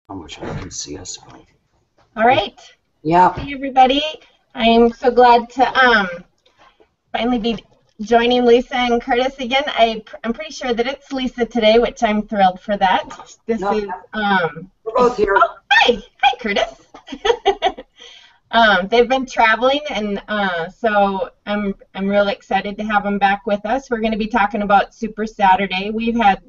how much I can see us. All right. Yeah. Hey, everybody. I'm so glad to finally be joining Lisa and Curtis again. I'm pretty sure that it's Lisa today, which I'm thrilled for that. This No, is we're both here. Oh, hi, Curtis. They've been traveling, and so I'm real excited to have them back with us. We're going to be talking about Super Saturday. We've had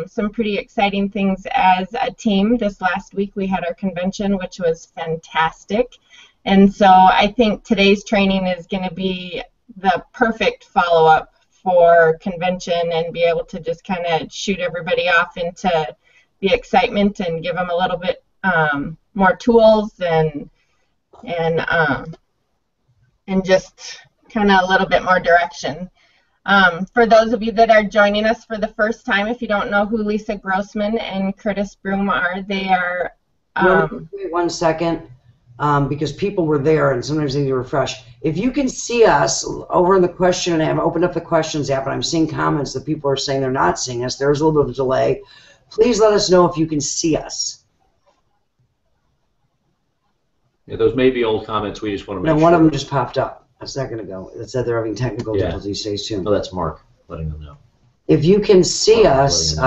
some pretty exciting things as a team. This last week we had our convention, which was fantastic, and so I think today's training is going to be the perfect follow-up for convention and be able to just kind of shoot everybody off into the excitement and give them a little bit more tools and just kind of a little bit more direction. For those of you that are joining us for the first time, if you don't know who Lisa Grossmann and Curtis Broome are, they are... Wait 1 second, because people were there and sometimes they need to refresh. If you can see us over in the question, and I've opened up the questions app, and I'm seeing comments that people are saying they're not seeing us. There's a little bit of a delay. Please let us know if you can see us. Yeah, those may be old comments. We just want to make sure. No, one of them just popped up. That's not going to go. It said they're having technical difficulties. Stay tuned. Oh, that's Mark letting them know. If you can see us,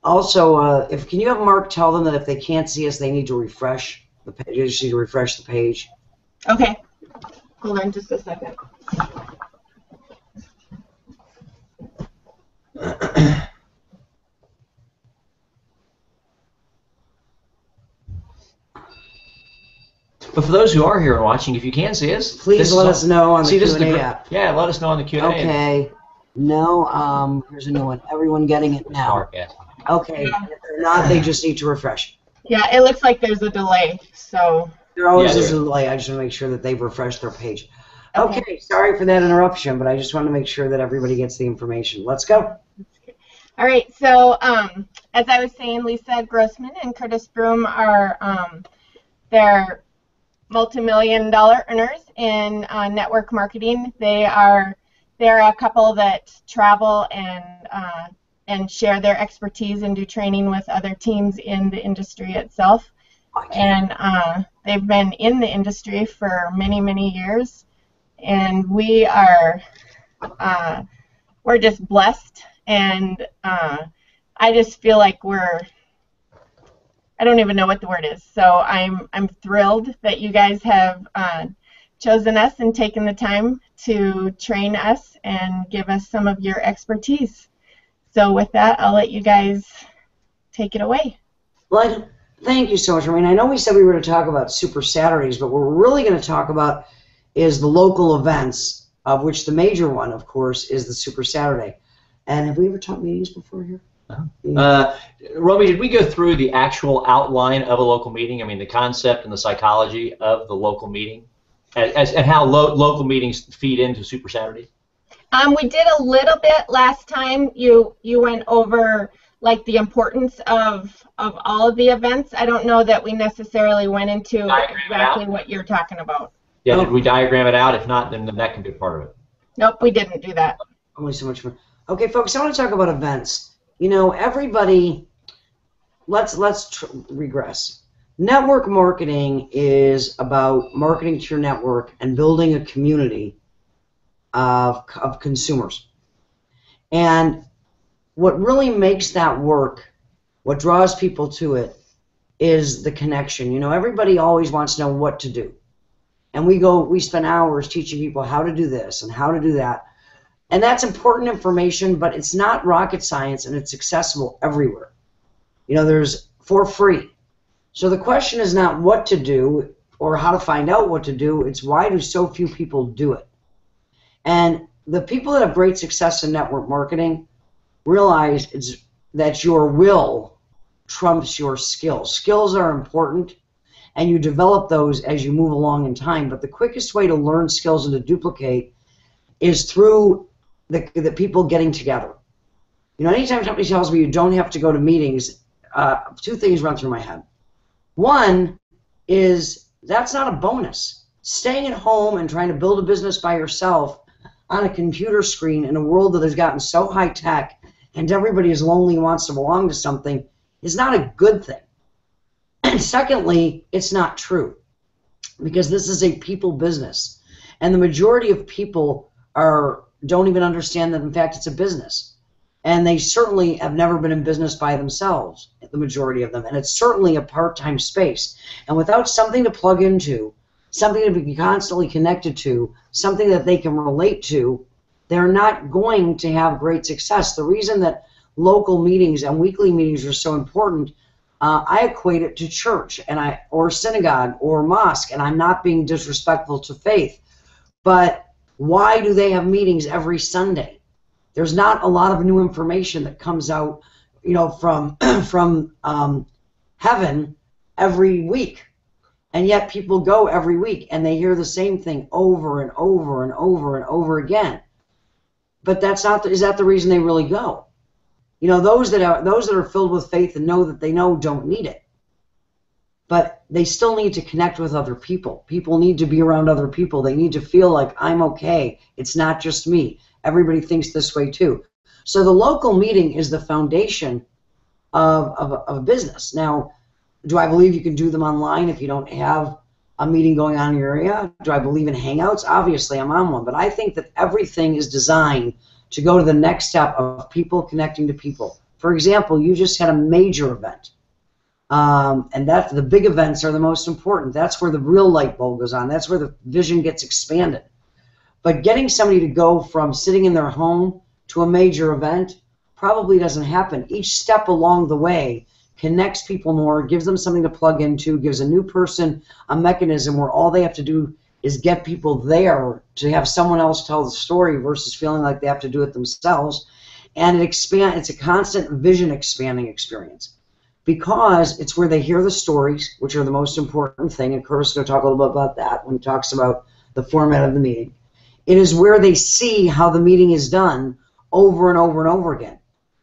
also, can you have Mark tell them that if they can't see us, they need to refresh the page. You just need to refresh the page. Okay. Hold on just a second. But for those who are here and watching, if you can see us, please let us know on the Q&A app. Yeah, let us know on the Q&A. Okay. No, here's a new one. Everyone getting it now. Mark, yeah. Okay. If they're not, they just need to refresh. Yeah, it looks like there's a delay, so... There always is a delay. I just want to make sure that they've refreshed their page. Okay, sorry for that interruption, but I just want to make sure that everybody gets the information. Let's go. All right, so as I was saying, Lisa Grossmann and Curtis Broome are they're multi-million-dollar earners in network marketing. They're a couple that travel and share their expertise and do training with other teams in the industry itself. And they've been in the industry for many, many years, and we're just blessed, and I just feel like I don't even know what the word is. So I'm thrilled that you guys have chosen us and taken the time to train us and give us some of your expertise. So with that, I'll let you guys take it away. Well, thank you so much. I mean, I know we said we were going to talk about Super Saturdays, but what we're really going to talk about is the local events, of which the major one, of course, is the Super Saturday. And have we ever taught meetings before here? Romy, did we go through the actual outline of a local meeting? I mean, the concept and the psychology of the local meeting, and how local meetings feed into Super Saturday? We did a little bit last time. You went over like the importance of all of the events. I don't know that we necessarily went into exactly what you're talking about. Yeah, did we diagram it out? If not, then that can be part of it. Nope, we didn't do that. Only so much more. Okay, folks, I want to talk about events. You know, everybody, let's regress. Network marketing is about marketing to your network and building a community of consumers. And what really makes that work, what draws people to it, is the connection. You know, everybody always wants to know what to do. And we spend hours teaching people how to do this and how to do that. And that's important information, but it's not rocket science, and it's accessible everywhere. You know, there's for free. So the question is not what to do or how to find out what to do, it's why do so few people do it. And the people that have great success in network marketing realize that your will trumps your skills. Skills are important, and you develop those as you move along in time, but the quickest way to learn skills and to duplicate is through the people getting together. You know, anytime somebody tells me you don't have to go to meetings, two things run through my head. One is that's not a bonus. Staying at home and trying to build a business by yourself on a computer screen in a world that has gotten so high tech and everybody is lonely and wants to belong to something is not a good thing. And secondly, it's not true, because this is a people business, and the majority of people don't even understand that in fact it's a business, and they certainly have never been in business by themselves, the majority of them, and it's certainly a part-time space. And without something to plug into, something to be constantly connected to, something that they can relate to, they're not going to have great success. The reason that local meetings and weekly meetings are so important, I equate it to church or synagogue or mosque, and I'm not being disrespectful to faith, but why do they have meetings every Sunday? There's not a lot of new information that comes out, from heaven every week. And yet people go every week and they hear the same thing over and over and over and over again. But is that the reason they really go? Those that are filled with faith and know that they know don't need it. But they still need to connect with other people. People need to be around other people. They need to feel like, I'm okay. It's not just me. Everybody thinks this way too. So the local meeting is the foundation of a business. Now, do I believe you can do them online if you don't have a meeting going on in your area? Do I believe in Hangouts? Obviously, I'm on one. But I think that everything is designed to go to the next step of people connecting to people. For example, you just had a major event. And the big events are the most important. That's where the real light bulb goes on. That's where the vision gets expanded. But getting somebody to go from sitting in their home to a major event probably doesn't happen. Each step along the way connects people more, gives them something to plug into, gives a new person a mechanism where all they have to do is get people there to have someone else tell the story versus feeling like they have to do it themselves. And it's a constant vision expanding experience, because it's where they hear the stories, which are the most important thing, and Curtis is going to talk a little bit about that when he talks about the format of the meeting. It is where they see how the meeting is done over and over and over again.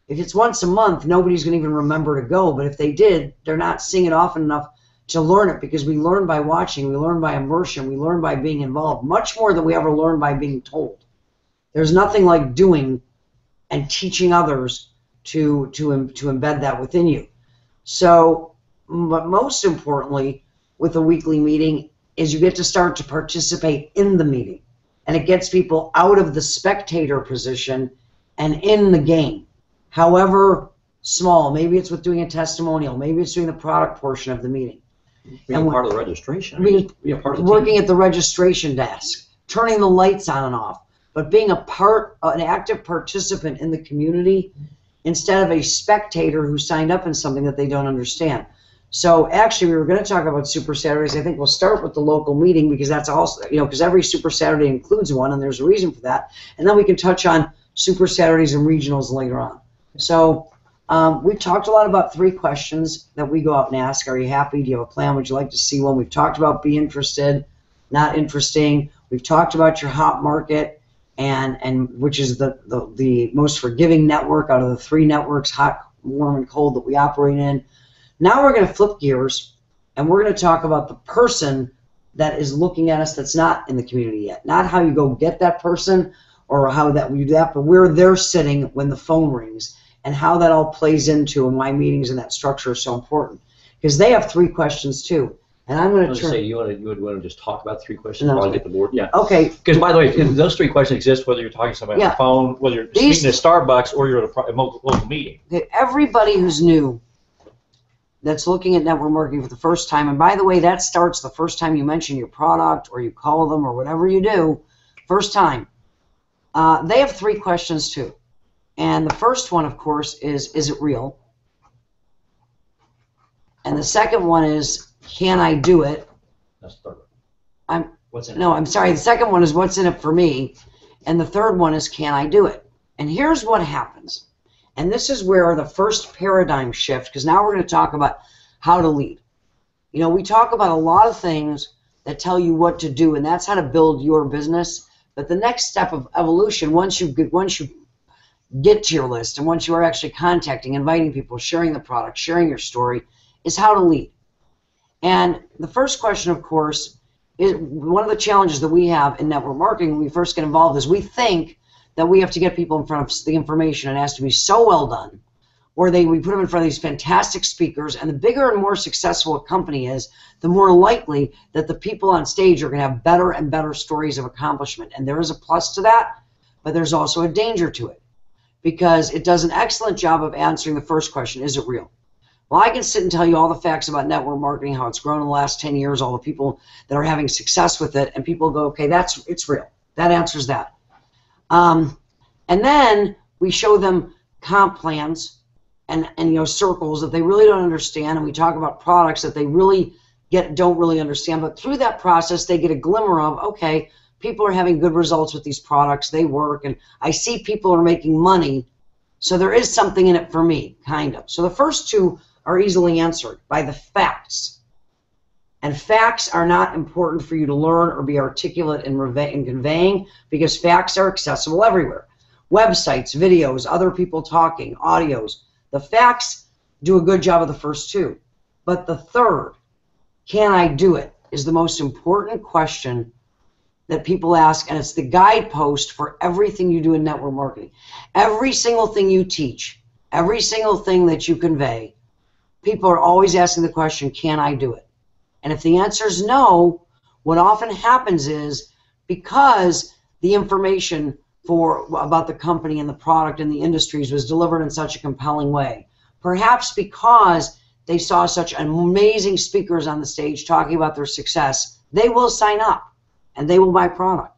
If it's once a month, nobody's going to even remember to go, but if they did, they're not seeing it often enough to learn it, because we learn by watching, we learn by immersion, we learn by being involved, much more than we ever learn by being told. There's nothing like doing and teaching others to embed that within you. So, but most importantly, with a weekly meeting, is you get to start to participate in the meeting. And it gets people out of the spectator position and in the game. However small, maybe it's with doing a testimonial, maybe it's doing the product portion of the meeting. Being part of the registration. Being part of the working team. At the registration desk, turning the lights on and off, but being an active participant in the community instead of a spectator who signed up in something that they don't understand. So actually, we were going to talk about Super Saturdays. I think we'll start with the local meeting, because that's also, because every Super Saturday includes one, and there's a reason for that. And then we can touch on Super Saturdays and regionals later on. So we've talked a lot about 3 questions that we go out and ask. Are you happy? Do you have a plan? Would you like to see one? We've talked about be interested, not interesting. We've talked about your hot market, and which is the most forgiving network out of the 3 networks, hot, warm, and cold, that we operate in. Now we're going to flip gears, and we're going to talk about the person that is looking at us that's not in the community yet. Not how you go get that person or how that we do that, but where they're sitting when the phone rings, and how that all plays into and why meetings and that structure are so important. Because they have 3 questions too. And I'm going to turn. Say you would want to just talk about 3 questions while I get the board. Yeah. Okay. Because by the way, those 3 questions exist whether you're talking to somebody on the phone, whether you're speaking at Starbucks, or you're at a local meeting. Everybody who's new, that's looking at network marketing for the first time, and by the way, that starts the first time you mention your product or you call them or whatever you do, first time. They have 3 questions too. And the first one, of course, is it real? And the second one is, can I do it? That's the third one. What's in it? No, I'm sorry. The second one is, what's in it for me? And the third one is, can I do it? And here's what happens. And this is where the first paradigm shift, because now we're going to talk about how to lead. We talk about a lot of things that tell you what to do, and that's how to build your business. But the next step of evolution, once you get to your list, and once you are actually contacting, inviting people, sharing the product, sharing your story, is how to lead. And the first question, of course, is one of the challenges that we have in network marketing when we first get involved is we think that we have to get people in front of the information. It has to be so well done, or we put them in front of these fantastic speakers, and the bigger and more successful a company is, the more likely that the people on stage are going to have better and better stories of accomplishment. And there is a plus to that, but there's also a danger to it, because it does an excellent job of answering the first question, is it real? Well, I can sit and tell you all the facts about network marketing, how it's grown in the last 10 years, all the people that are having success with it, and people go, okay, it's real. That answers that. And then we show them comp plans and circles that they really don't understand, and we talk about products that they really don't really understand. But through that process, they get a glimmer of, okay, people are having good results with these products, they work, and I see people are making money, so there is something in it for me, kind of. So the first two are easily answered by the facts. And facts are not important for you to learn or be articulate in conveying, because facts are accessible everywhere. Websites, videos, other people talking, audios. The facts do a good job of the first two. But the third, can I do it, is the most important question that people ask, and it's the guidepost for everything you do in network marketing. Every single thing you teach, every single thing that you convey, people are always asking the question, can I do it? And if the answer is no, what often happens is, because the information about the company and the product and the industries was delivered in such a compelling way, perhaps because they saw such amazing speakers on the stage talking about their success, they will sign up and they will buy product.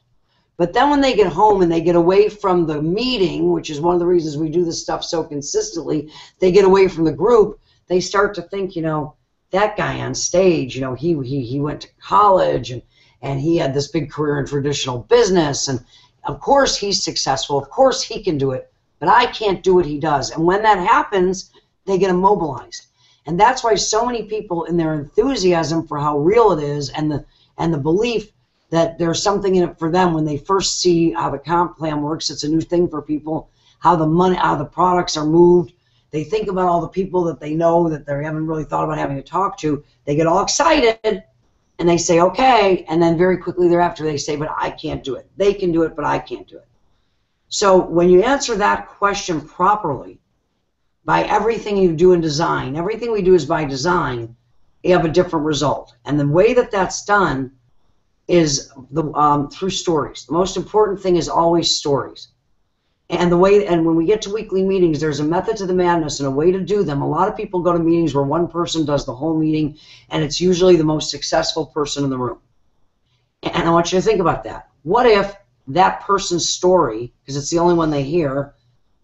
But then when they get home and they get away from the meeting, which is one of the reasons we do this stuff so consistently, they get away from the group, they start to think, that guy on stage, he went to college and he had this big career in traditional business, and of course he's successful, of course he can do it, but I can't do what he does. And when that happens, they get immobilized. And that's why so many people, in their enthusiasm for how real it is, and the belief that there's something in it for them, when they first see how the comp plan works, it's a new thing for people, how the products are moved. They think about all the people that they know that they haven't really thought about having to talk to. They get all excited, and they say, okay, and then very quickly thereafter they say, but I can't do it. They can do it, but I can't do it. So when you answer that question properly, by everything you do in design, everything we do is by design, you have a different result. And the way that that's done is through stories. The most important thing is always stories. And when we get to weekly meetings, there's a method to the madness and a way to do them. A lot of people go to meetings where one person does the whole meeting, and it's usually the most successful person in the room. And I want you to think about that. What if that person's story, because it's the only one they hear,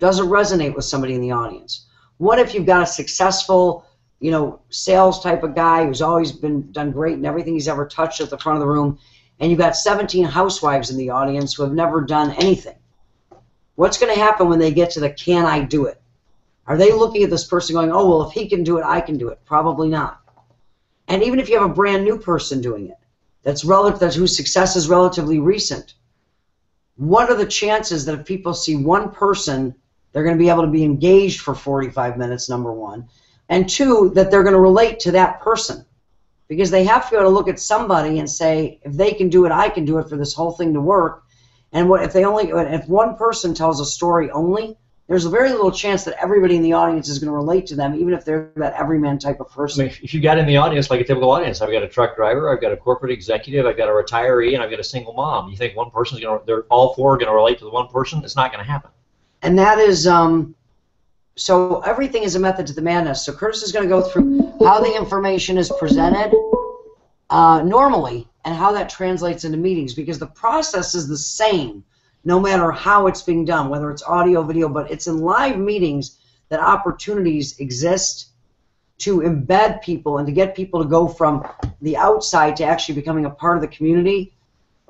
doesn't resonate with somebody in the audience? What if you've got a successful, sales type of guy who's always done great in everything he's ever touched at the front of the room, and you've got 17 housewives in the audience who have never done anything? What's going to happen when they get to the can I do it? Are they looking at this person going, oh, well, if he can do it, I can do it? Probably not. And even if you have a brand new person doing it, whose success is relatively recent, what are the chances that if people see one person, they're going to be able to be engaged for 45 minutes, number one, and two, that they're going to relate to that person? Because they have to be able to look at somebody and say, if they can do it, I can do it, for this whole thing to work. And if one person tells a story only, there's a very little chance that everybody in the audience is going to relate to them, even if they're that everyman type of person. I mean, if you got in the audience like a typical audience, I've got a truck driver, I've got a corporate executive, I've got a retiree, and I've got a single mom. You think one person's they're all four going to relate to the one person? It's not going to happen. And that is, so everything is a method to the madness. So Curtis is going to go through how the information is presented normally, and how that translates into meetings, because the process is the same no matter how it's being done, whether it's audio, video, but it's in live meetings that opportunities exist to embed people and to get people to go from the outside to actually becoming a part of the community,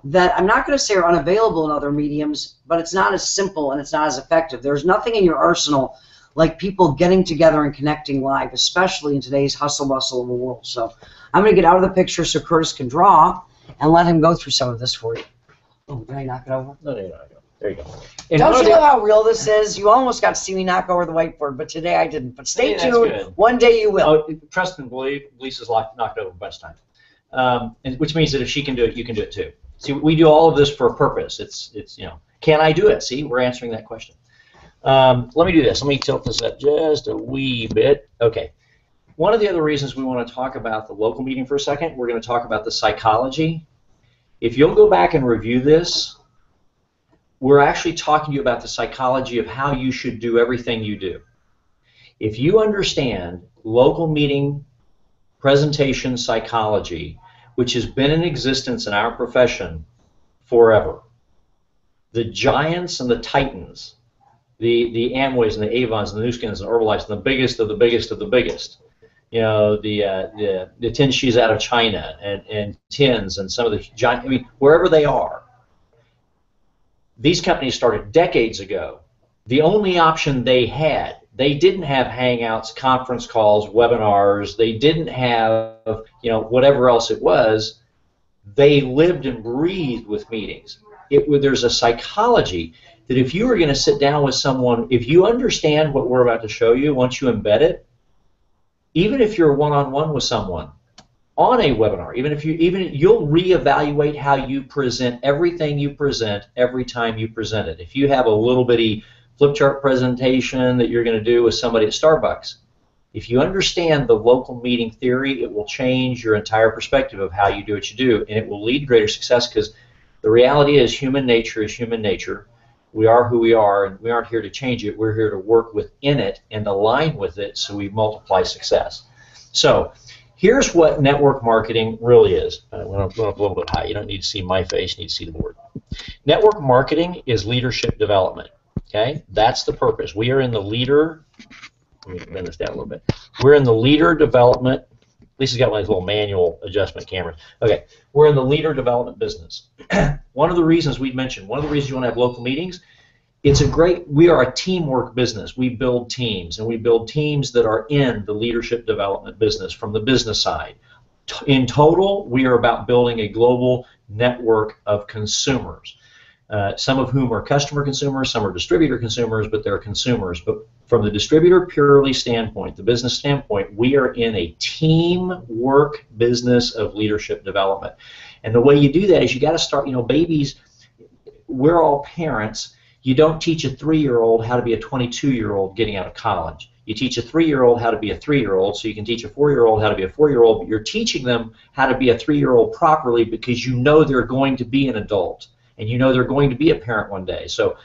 that I'm not going to say are unavailable in other mediums, but it's not as simple and it's not as effective. There's nothing in your arsenal like people getting together and connecting live, especially in today's hustle bustle of the world. So I'm going to get out of the picture so Curtis can draw and let him go through some of this for you. Oh, did I knock it over? No, there you go. And don't you know how real this is? You almost got to see me knock over the whiteboard, but today I didn't. But stay tuned. One day you will. Oh, trust and believe. Lisa's knocked over best time, which means that if she can do it, you can do it too. See, we do all of this for a purpose. It's can I do it? See, we're answering that question. Let me do this. Let me tilt this up just a wee bit. Okay. One of the other reasons we want to talk about the local meeting for a second, we're going to talk about the psychology. If you'll go back and review this, we're actually talking to you about the psychology of how you should do everything you do. If you understand local meeting presentation psychology, which has been in existence in our profession forever, the giants and the titans, the Amways and the Avons and the Nuskins and the Herbalifes, and the biggest of the biggest of the biggest, you know, the Tinshis out of China and Tins and some of the giant, I mean, wherever they are, these companies started decades ago. The only option they had, they didn't have hangouts, conference calls, webinars, they didn't have, you know, whatever else it was. They lived and breathed with meetings. There's a psychology that if you were going to sit down with someone, if you understand what we're about to show you, once you embed it, even if you're one-on-one with someone on a webinar, you'll reevaluate how you present everything you present every time you present it. If you have a little bitty flip chart presentation that you're going to do with somebody at Starbucks, if you understand the local meeting theory, it will change your entire perspective of how you do what you do, and it will lead to greater success, because the reality is human nature is human nature. We are who we are, and we aren't here to change it. We're here to work within it and align with it so we multiply success. So here's what network marketing really is. I went up a little bit high. You don't need to see my face. You need to see the board. Network marketing is leadership development. Okay? That's the purpose. We are in the leader. Let me bend this down a little bit. We're in the leader development. Lisa's got one of these little manual adjustment cameras. Okay, we're in the leader development business. One of the reasons we mentioned, one of the reasons you want to have local meetings, we are a teamwork business. We build teams, and we build teams that are in the leadership development business from the business side. In total, we are about building a global network of consumers, some of whom are customer consumers, some are distributor consumers, but they're consumers. But from the distributor purely standpoint, the business standpoint, we are in a teamwork business of leadership development. And the way you do that is you got to start, you know, babies, we're all parents. You don't teach a 3-year-old how to be a 22-year-old getting out of college. You teach a 3-year-old how to be a 3-year-old, so you can teach a 4-year-old how to be a 4-year-old, but you're teaching them how to be a 3-year-old properly because you know they're going to be an adult, and you know they're going to be a parent one day. So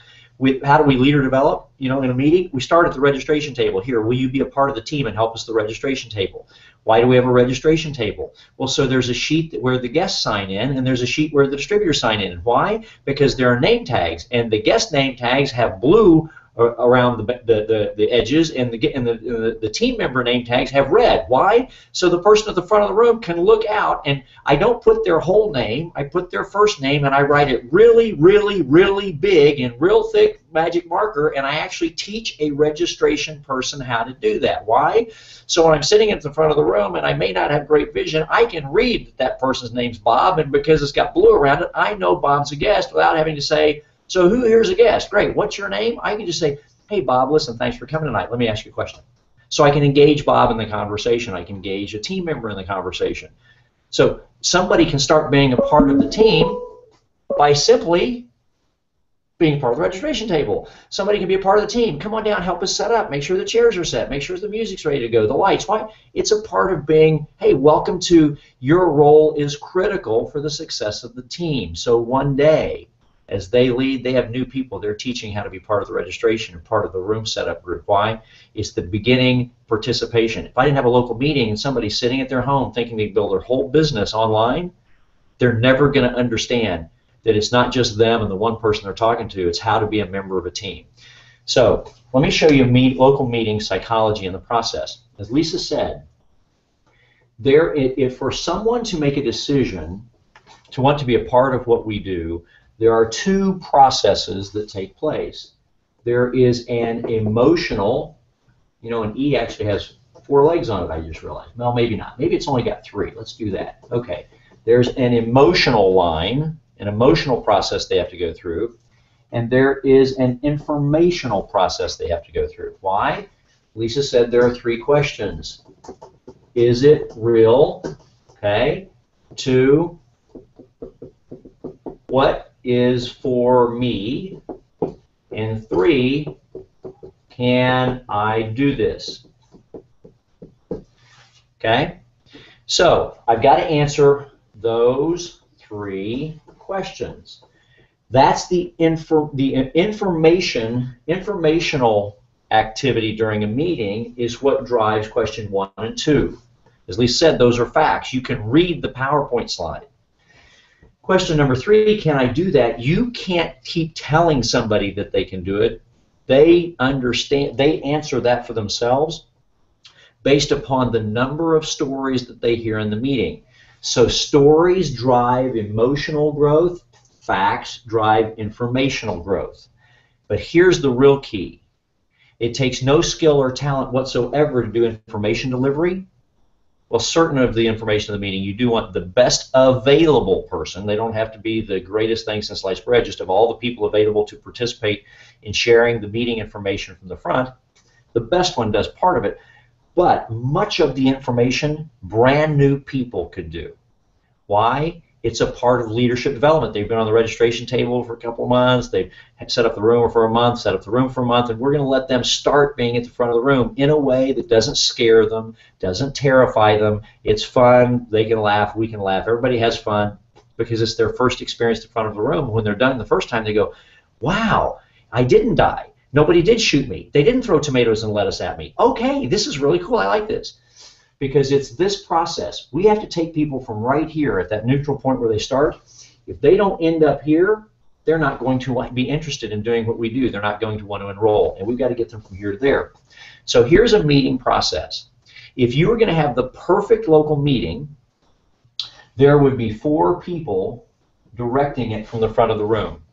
how do we leader develop? You know, in a meeting, we start at the registration table. Here, will you be a part of the team and help us at the registration table? Why do we have a registration table? Well, so there's a sheet where the guests sign in, and there's a sheet where the distributors sign in. Why? Because there are name tags, and the guest name tags have blue around the edges, and the team member name tags have red. Why? So the person at the front of the room can look out, and I don't put their whole name, I put their first name, and I write it really, really, really big in real thick magic marker, and I actually teach a registration person how to do that. Why? So when I'm sitting at the front of the room and I may not have great vision, I can read that that person's name's Bob, and because it's got blue around it, I know Bob's a guest without having to say, so here's a guest. Great. What's your name? I can just say, hey, Bob, listen, thanks for coming tonight. Let me ask you a question. So I can engage Bob in the conversation. I can engage a team member in the conversation. So somebody can start being a part of the team by simply being part of the registration table. Somebody can be a part of the team. Come on down, help us set up. Make sure the chairs are set. Make sure the music's ready to go, the lights. Why? It's a part of being, hey, welcome to your role is critical for the success of the team. So one day, as they lead, they have new people. They're teaching how to be part of the registration and part of the room setup group. Why? It's the beginning participation. If I didn't have a local meeting and somebody's sitting at their home thinking they build their whole business online, they're never going to understand that it's not just them and the one person they're talking to. It's how to be a member of a team. So let me show you local meeting psychology in the process. As Lisa said, if for someone to make a decision to want to be a part of what we do, there are two processes that take place. There is an emotional, you know, an E actually has 4 legs on it, I just realized. Well, maybe not. Maybe it's only got 3. Let's do that. Okay. There's an emotional line, an emotional process they have to go through, and there is an informational process they have to go through. Why? Lisa said there are 3 questions. Is it real? Okay. 2, what is for me? And 3, can I do this? Okay? So I've got to answer those 3 questions. That's the informational activity during a meeting is what drives question 1 and 2. As Lisa said, those are facts. You can read the PowerPoint slide. Question number 3, can I do that? You can't keep telling somebody that they can do it. They understand, they answer that for themselves based upon the number of stories that they hear in the meeting. So stories drive emotional growth, facts drive informational growth. But here's the real key. It takes no skill or talent whatsoever to do information delivery. Well, certain of the information of the meeting, you do want the best available person. They don't have to be the greatest thing since sliced bread, just of all the people available to participate in sharing the meeting information from the front. The best one does part of it, but much of the information brand new people could do. Why? It's a part of leadership development. They've been on the registration table for a couple of months. They've set up the room for a month, set up the room for a month, and we're going to let them start being at the front of the room in a way that doesn't scare them, doesn't terrify them. It's fun. They can laugh. We can laugh. Everybody has fun because it's their first experience at the front of the room. When they're done the first time, they go, wow, I didn't die. Nobody did shoot me. They didn't throw tomatoes and lettuce at me. Okay, this is really cool. I like this. Because it's this process. We have to take people from right here at that neutral point where they start. If they don't end up here, they're not going to be interested in doing what we do. They're not going to want to enroll. And we've got to get them from here to there. So here's a meeting process. If you were going to have the perfect local meeting, there would be 4 people directing it from the front of the room.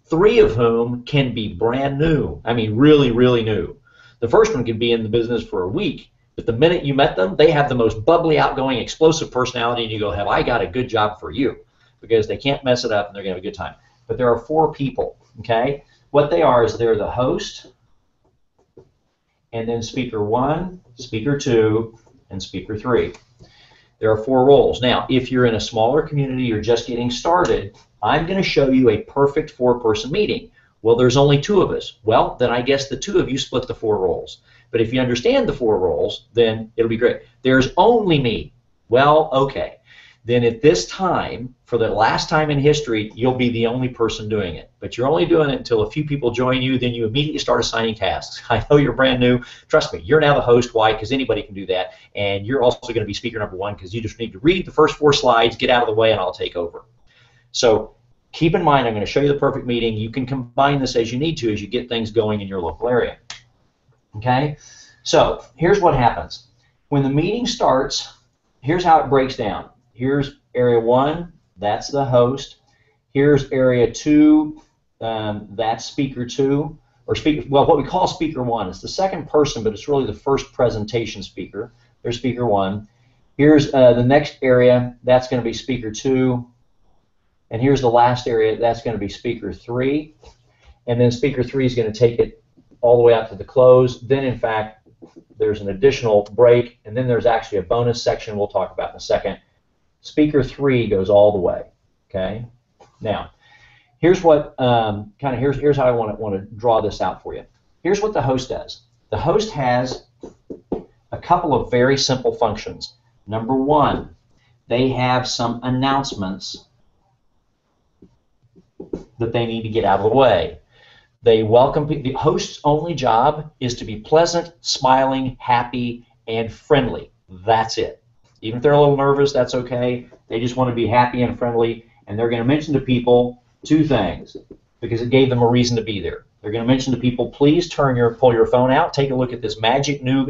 3 of whom can be brand new. I mean, really, really new. The first one could be in the business for a week. But the minute you met them, they have the most bubbly, outgoing, explosive personality, and you go, have I got a good job for you? Because they can't mess it up, and they're going to have a good time. But there are 4 people, okay? What they are is they're the host, and then speaker 1, speaker 2, and speaker 3. There are 4 roles. Now, if you're in a smaller community, you're just getting started, I'm going to show you a perfect 4-person meeting. Well, there's only 2 of us. Well, then I guess the 2 of you split the 4 roles. But if you understand the 4 roles, then it'll be great. There's only me. Well, okay. Then at this time, for the last time in history, you'll be the only person doing it. But you're only doing it until a few people join you, then you immediately start assigning tasks. I know you're brand new. Trust me, you're now the host. Why? Because anybody can do that. And you're also going to be speaker number 1 because you just need to read the first 4 slides, get out of the way, and I'll take over. So keep in mind, I'm going to show you the perfect meeting. You can combine this as you need to as you get things going in your local area. Okay, so here's what happens. When the meeting starts, here's how it breaks down. Here's area 1, that's the host. Here's area 2, that's speaker 2, or what we call speaker 1. It's the second person, but it's really the first presentation speaker. There's speaker 1. Here's the next area, that's going to be speaker 2. And here's the last area, that's going to be speaker 3. And then speaker 3 is going to take it all the way out to the close. Then, in fact, there's an additional break, and then there's actually a bonus section we'll talk about in a second. Speaker 3 goes all the way. Okay. Now, here's what here's how I want to draw this out for you. Here's what the host does. The host has a couple of very simple functions. Number 1, they have some announcements that they need to get out of the way. They welcome people. The host's only job is to be pleasant, smiling, happy, and friendly. That's it. Even if they're a little nervous, that's okay. They just want to be happy and friendly, and they're going to mention to people 2 things because it gave them a reason to be there. They're going to mention to people, please pull your phone out, take a look at this magic new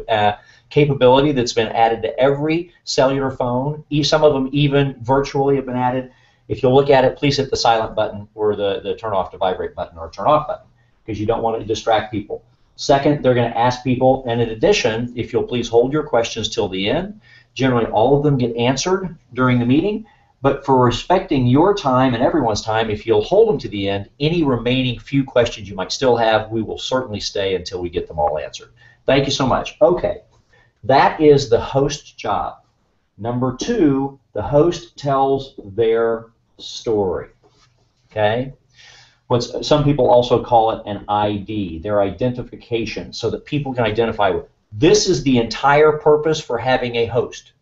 capability that's been added to every cellular phone. Some of them even virtually have been added. If you'll look at it, please hit the silent button or the turn off to vibrate button or turn off button, because you don't want to distract people. Second, they're going to ask people, and in addition, if you'll please hold your questions till the end. Generally, all of them get answered during the meeting, but for respecting your time and everyone's time, if you'll hold them to the end, any remaining few questions you might still have, we will certainly stay until we get them all answered. Thank you so much. Okay, that is the host's job. Number 2, the host tells their story. Okay? some people also call it an ID, their identification, so that people can identify with. This is the entire purpose for having a host.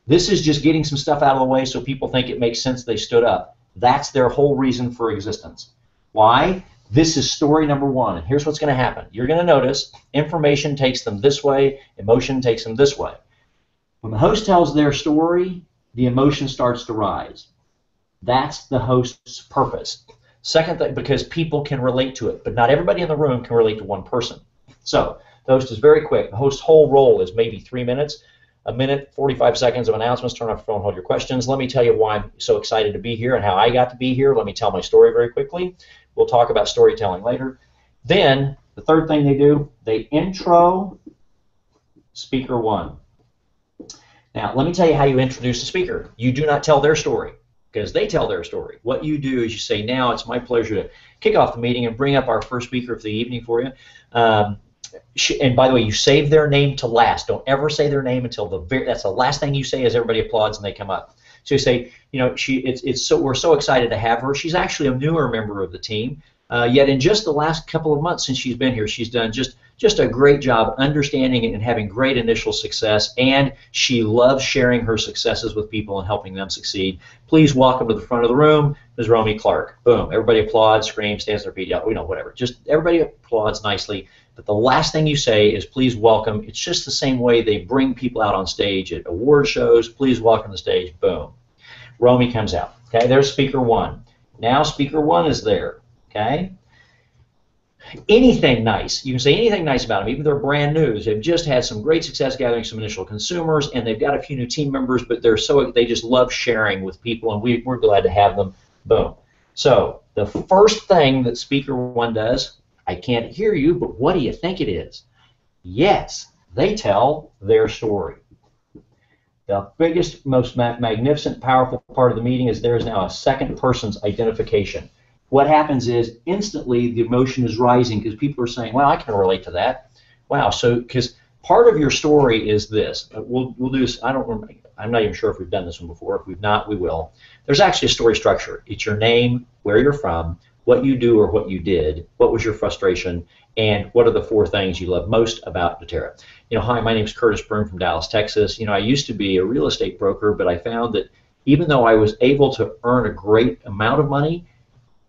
This is just getting some stuff out of the way so people think it makes sense they stood up. That's their whole reason for existence. Why? This is story number one, and here's what's going to happen. You're going to notice information takes them this way, emotion takes them this way. When the host tells their story, the emotion starts to rise. That's the host's purpose. Second thing, because people can relate to it, but not everybody in the room can relate to one person. So the host is very quick. The host's whole role is maybe 3 minutes, a minute, 45 seconds of announcements. Turn off your phone, hold your questions. Let me tell you why I'm so excited to be here and how I got to be here. Let me tell my story very quickly. We'll talk about storytelling later. Then the third thing they do, they intro speaker one. Now, let me tell you how you introduce the speaker. You do not tell their story, because they tell their story. What you do is you say, now it's my pleasure to kick off the meeting and bring up our first speaker of the evening for you. And by the way, you save their name to last. Don't ever say their name until that's the last thing you say as everybody applauds and they come up. So you say, you know, we're so excited to have her. She's actually a newer member of the team. Yet in just the last couple of months since she's been here, she's done just a great job understanding and having great initial success, and she loves sharing her successes with people and helping them succeed. Please welcome to the front of the room, Ms. Romy Clark. Boom. Everybody applauds, screams, stands on their feet, you know, whatever. Just everybody applauds nicely. But the last thing you say is please welcome. It's just the same way they bring people out on stage at award shows. Please welcome to the stage. Boom. Romy comes out. Okay, there's speaker one. Now speaker one is there. Okay. Anything nice. You can say anything nice about them. Even if they're brand new. They've just had some great success gathering some initial consumers, and they've got a few new team members, but they just love sharing with people, and we're glad to have them. Boom. So the first thing that speaker one does, I can't hear you, but what do you think it is? Yes, they tell their story. The biggest, most magnificent, powerful part of the meeting is there is now a second person's identification. What happens is instantly the emotion is rising because people are saying, well, I can relate to that. Wow, so because part of your story is this. We'll do this. I'm not even sure if we've done this one before. If we've not, we will. There's actually a story structure. It's your name, where you're from, what you do or what you did, what was your frustration, and what are the 4 things you love most about doTERRA. You know, hi, my name is Curtis Broome from Dallas, Texas. You know, I used to be a real estate broker, but I found that even though I was able to earn a great amount of money,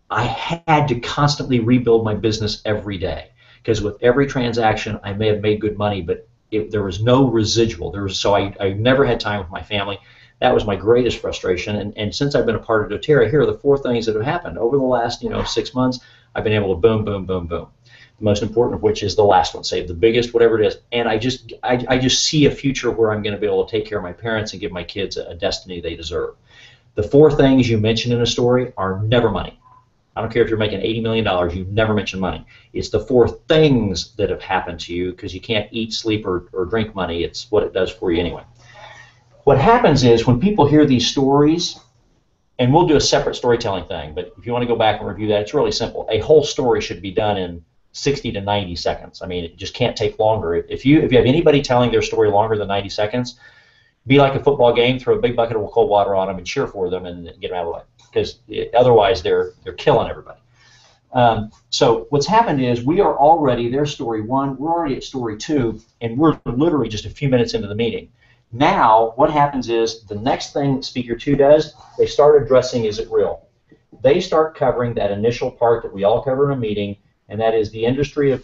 I had to constantly rebuild my business every day. Because with every transaction, I may have made good money, but there was no residual. So I never had time with my family. That was my greatest frustration, and since I've been a part of doTERRA, here are the 4 things that have happened. Over the last 6 months, I've been able to boom, boom, boom, boom. The most important of which is the last one, save the biggest, whatever it is, and I just see a future where I'm going to be able to take care of my parents and give my kids a destiny they deserve. The 4 things you mention in a story are never money. I don't care if you're making $80 million, you never mention money. It's the 4 things that have happened to you, because you can't eat, sleep, or drink money. It's what it does for you anyway. What happens is when people hear these stories, and we'll do a separate storytelling thing, but if you want to go back and review that, it's really simple. A whole story should be done in 60 to 90 seconds. I mean, it just can't take longer. If you have anybody telling their story longer than 90 seconds, be like a football game, throw a big bucket of cold water on them and cheer for them and get them out of the way, because otherwise they're killing everybody. So what's happened is there's story 1, we're already at story 2, and we're literally just a few minutes into the meeting. Now, what happens is the next thing speaker 2 does, they start addressing, is it real? They start covering that initial part that we all cover in a meeting, and that is the industry in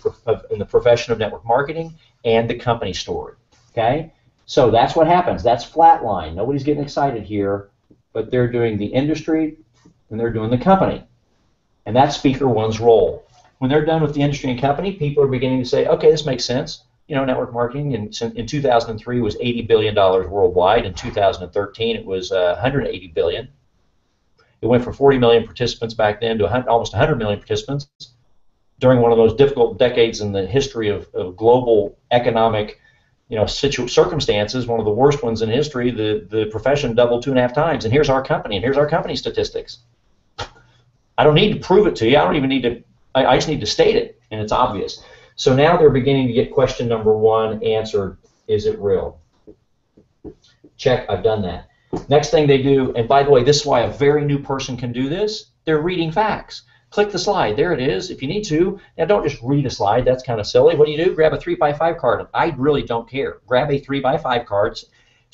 the profession of network marketing and the company story. Okay? So that's what happens. That's flatline. Nobody's getting excited here, but they're doing the industry and they're doing the company. And that's speaker 1's role. When they're done with the industry and company, people are beginning to say, okay, this makes sense. You know, network marketing in 2003 was $80 billion worldwide. In 2013, it was $180 billion. It went from 40 million participants back then to almost 100 million participants during one of those difficult decades in the history of global economic, circumstances. One of the worst ones in history. The profession doubled 2.5 times. And here's our company, and here's our company statistics. I don't need to prove it to you. I don't even need to. I just need to state it, and it's obvious. So now they're beginning to get question number 1 answered. Is it real? Check, I've done that. Next thing they do, and by the way, this is why a very new person can do this, they're reading facts. Click the slide. There it is. If you need to. Now, don't just read a slide. That's kind of silly. What do? Grab a 3x5 card. I really don't care. Grab a 3x5 card.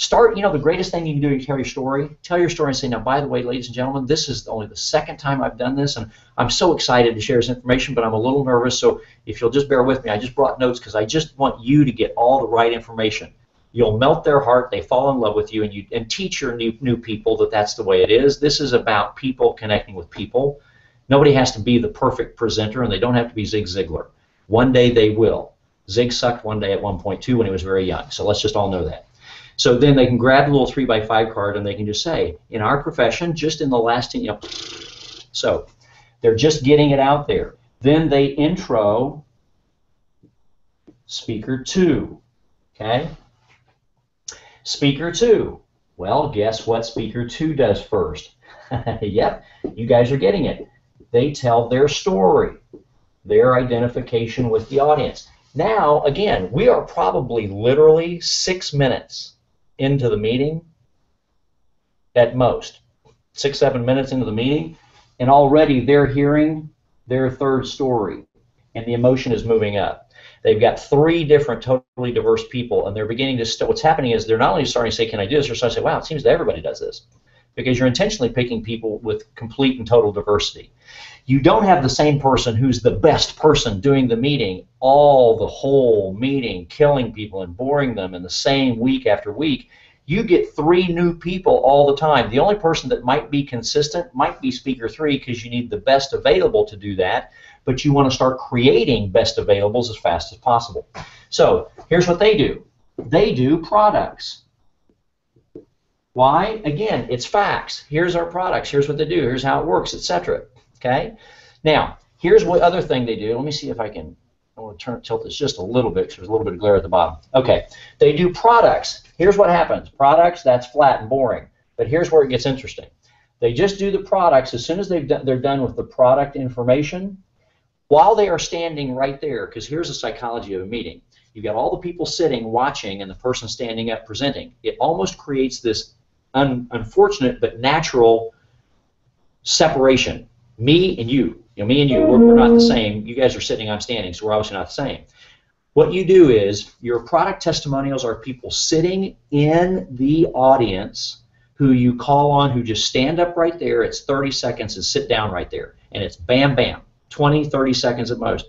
Start, the greatest thing you can do is tell your story. Tell your story and say, now, by the way, ladies and gentlemen, this is only the second time I've done this, and I'm so excited to share this information, but I'm a little nervous, so if you'll just bear with me, I just brought notes because I just want you to get all the right information. You'll melt their heart, they fall in love with you, and teach your new people that that's the way it is. This is about people connecting with people. Nobody has to be the perfect presenter, and they don't have to be Zig Ziglar. One day they will. Zig sucked one day at 1.2 when he was very young, so let's just all know that. So then they can grab the little 3x5 card and they can just say, in our profession, just in the last, so they're just getting it out there. Then they intro speaker 2, okay? Speaker 2, well, guess what speaker 2 does first? Yep, you guys are getting it. They tell their story, their identification with the audience. Now, again, we are probably literally 6 minutes into the meeting at most, 6-7 minutes into the meeting, and already they're hearing their third story, and the emotion is moving up. They've got 3 different totally diverse people, and they're beginning to, what's happening is they're not only starting to say, can I do this, they're starting to say, wow, it seems that everybody does this, because you're intentionally picking people with complete and total diversity. You don't have the same person who's the best person doing the meeting the whole meeting, killing people and boring them in the same week after week. You get 3 new people all the time. The only person that might be consistent might be speaker 3 because you need the best available to do that, but you want to start creating best availables as fast as possible. So here's what they do. They do products. Why? Again, it's facts. Here's our products. Here's what they do. Here's how it works, etc. Okay? Now, here's what other thing they do. Let me see if I can, I want to tilt this just a little bit because there's a little bit of glare at the bottom. Okay, they do products. Here's what happens. Products, that's flat and boring. But here's where it gets interesting. They just do the products. As soon as they're done with the product information, while they are standing right there, because here's the psychology of a meeting. You've got all the people sitting, watching, and the person standing up presenting. It almost creates this unfortunate but natural separation. Me and you. Me and you, we're not the same. You guys are sitting, I'm standing, so we're obviously not the same. What you do is your product testimonials are people sitting in the audience who you call on, who just stand up right there. It's 30 seconds and sit down right there. And it's bam, bam, 20, 30 seconds at most.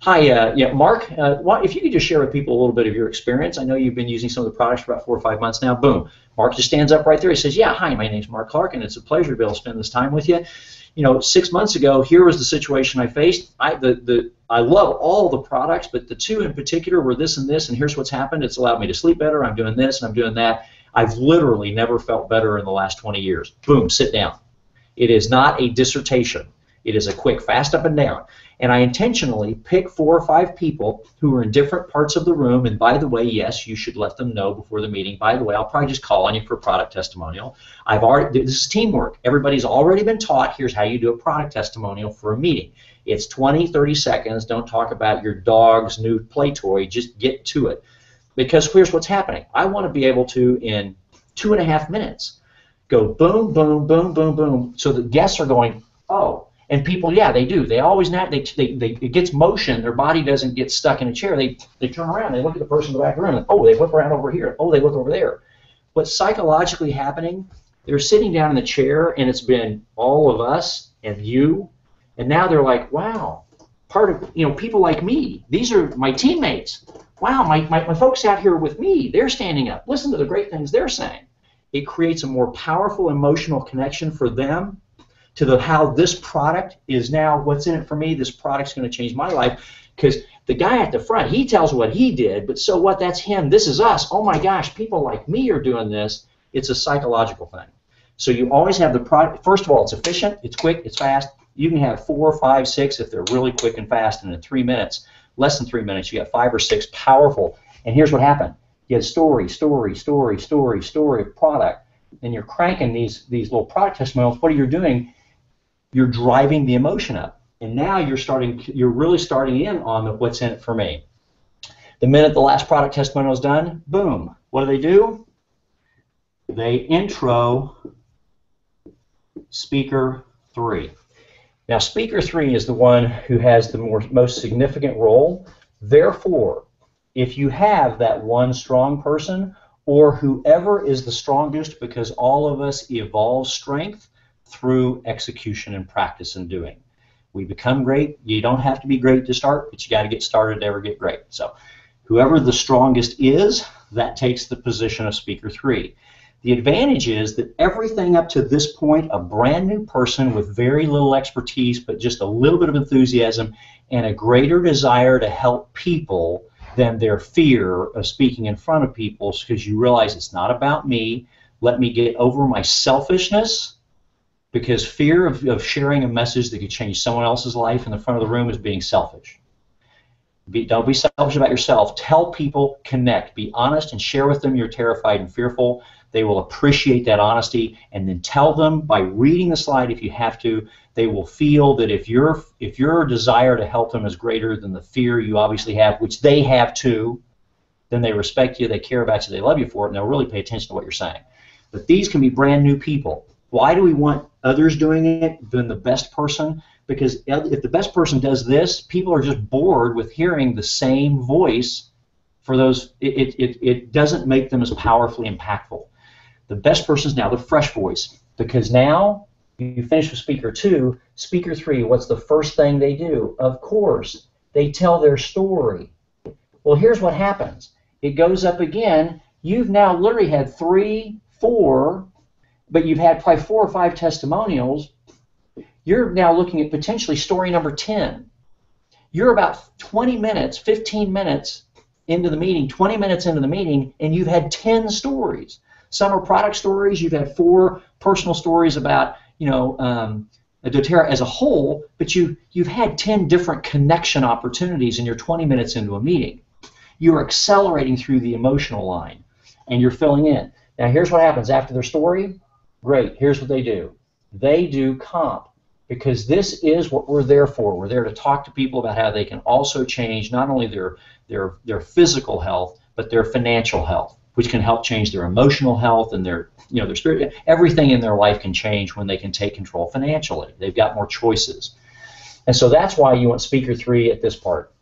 Hi, Mark, if you could just share with people a little bit of your experience. I know you've been using some of the products for about 4 or 5 months now. Boom. Mark just stands up right there. He says, yeah, hi, my name's Mark Clark, and it's a pleasure to be able to spend this time with you. 6 months ago, here was the situation I faced. I love all the products, but the 2 in particular were this and this, and here's what's happened. It's allowed me to sleep better. I'm doing this, and I'm doing that. I've literally never felt better in the last 20 years. Boom, sit down. It is not a dissertation. It is a quick, fast up and down. And I intentionally pick 4 or 5 people who are in different parts of the room. And by the way, yes, you should let them know before the meeting. By the way, I'll probably just call on you for a product testimonial. This is teamwork. Everybody's already been taught, here's how you do a product testimonial for a meeting. It's 20, 30 seconds. Don't talk about your dog's new play toy. Just get to it. Because here's what's happening. I want to be able to, in 2.5 minutes, go boom, boom, boom, boom, boom. So the guests are going, oh. And people, yeah, they do. They always it gets motion. Their body doesn't get stuck in a chair. They turn around. They look at the person in the back room. And, oh, they whip around over here. Oh, they look over there. What's psychologically happening? They're sitting down in the chair, and it's been all of us and you, and now they're like, wow, part of people like me. These are my teammates. Wow, my folks out here with me. They're standing up. Listen to the great things they're saying. It creates a more powerful emotional connection for them to how this product is now, what's in it for me, this product's going to change my life, because the guy at the front, he tells what he did, but so what, that's him, this is us, oh my gosh, people like me are doing this. It's a psychological thing. So you always have the product, first of all, it's efficient, it's quick, it's fast. You can have 4, 5, 6 if they're really quick and fast, and in 3 minutes, less than 3 minutes, you got 5 or 6 powerful, and here's what happened. You had story, story, story, story, story of product, and you're cranking these little product testimonials. What are you doing? You're driving the emotion up, and now you're really starting in on what's in it for me. The minute the last product testimonial is done, boom, what do? They intro speaker 3. Now, speaker 3 is the one who has the most significant role. Therefore, if you have that one strong person, or whoever is the strongest, because all of us evolve strength through execution and practice and doing. We become great. You don't have to be great to start, but you got to get started to ever get great. So whoever the strongest is, that takes the position of speaker 3. The advantage is that everything up to this point, a brand new person with very little expertise, but just a little bit of enthusiasm and a greater desire to help people than their fear of speaking in front of people, because you realize it's not about me. Let me get over my selfishness, because fear of sharing a message that could change someone else's life in the front of the room is being selfish. Don't be selfish about yourself. Tell people, connect, be honest, and share with them you're terrified and fearful. They will appreciate that honesty, and then tell them by reading the slide if you have to. They will feel that if your desire to help them is greater than the fear you obviously have, which they have too, then they respect you, they care about you, they love you for it, and they'll really pay attention to what you're saying. But these can be brand new people. Why do we want others doing it than the best person? Because if the best person does this, people are just bored with hearing the same voice for those. It doesn't make them as powerfully impactful. The best person is now the fresh voice, because now you finish with speaker 2. Speaker 3, what's the first thing they do? Of course, they tell their story. Well, here's what happens. It goes up again. You've now literally had 3, 4, but you've had probably 4 or 5 testimonials. You're now looking at potentially story number 10. You're about 20 minutes, 15 minutes into the meeting, 20 minutes into the meeting, and you've had 10 stories. Some are product stories. You've had 4 personal stories about, doTERRA as a whole, but you've had 10 different connection opportunities, and you're 20 minutes into a meeting. You're accelerating through the emotional line, and you're filling in. Now, here's what happens after their story. Great. Here's what they do. They do comp, because this is what we're there for. We're there to talk to people about how they can also change not only their physical health, but their financial health, which can help change their emotional health and their spirit. Everything in their life can change when they can take control financially. They've got more choices. And so that's why you want speaker 3 at this part.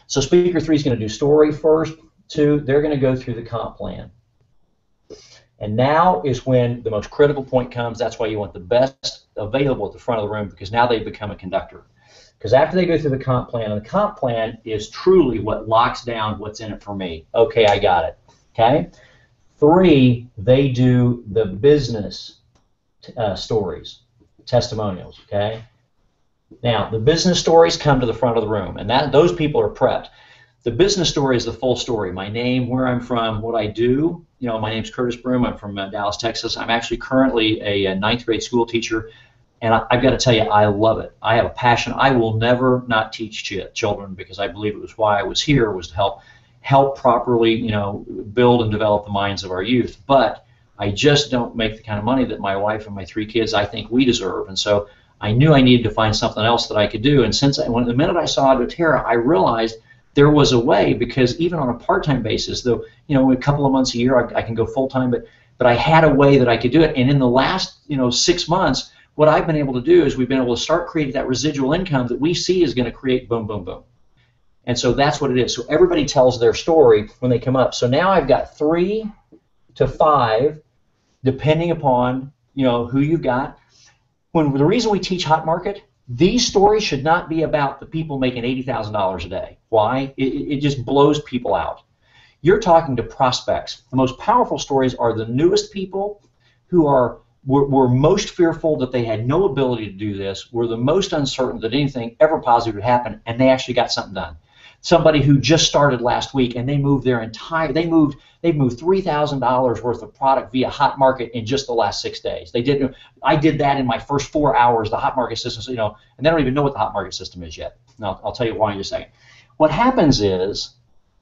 So speaker 3 is going to do story first. 2, they're going to go through the comp plan. And now is when the most critical point comes. That's why you want the best available at the front of the room, because now they've become a conductor. Because after they go through the comp plan, and the comp plan is truly what locks down what's in it for me. Okay, I got it. Okay? 3, they do the business stories, testimonials. Okay? Now, the business stories come to the front of the room, and those people are prepped. The business story is the full story. My name, where I'm from, what I do. My name's Curtis Broome. I'm from Dallas, Texas. I'm actually currently a 9th grade school teacher, and I've got to tell you, I love it. I have a passion. I will never not teach children, because I believe it was why I was here, was to help properly, build and develop the minds of our youth. But I just don't make the kind of money that my wife and my 3 kids, I think, we deserve. And so I knew I needed to find something else that I could do. And the minute I saw doTERRA, I realized there was a way, because even on a part-time basis, though, a couple of months a year I can go full-time, but I had a way that I could do it. And in the last 6 months, what I've been able to do is we've been able to start creating that residual income that we see is going to create boom, boom, boom. And so that's what it is. So everybody tells their story when they come up. So now I've got 3 to 5, depending upon who you've got. The reason we teach hot market, these stories should not be about the people making $80,000 a day. Why? It just blows people out. You're talking to prospects. The most powerful stories are the newest people who were most fearful that they had no ability to do this, were the most uncertain that anything ever positive would happen, and they actually got something done. Somebody who just started last week, and they moved they've moved $3,000 worth of product via hot market in just the last 6 days. I did that in my first 4 hours. The hot market system, and they don't even know what the hot market system is yet. Now, I'll tell you why in just a second. What happens is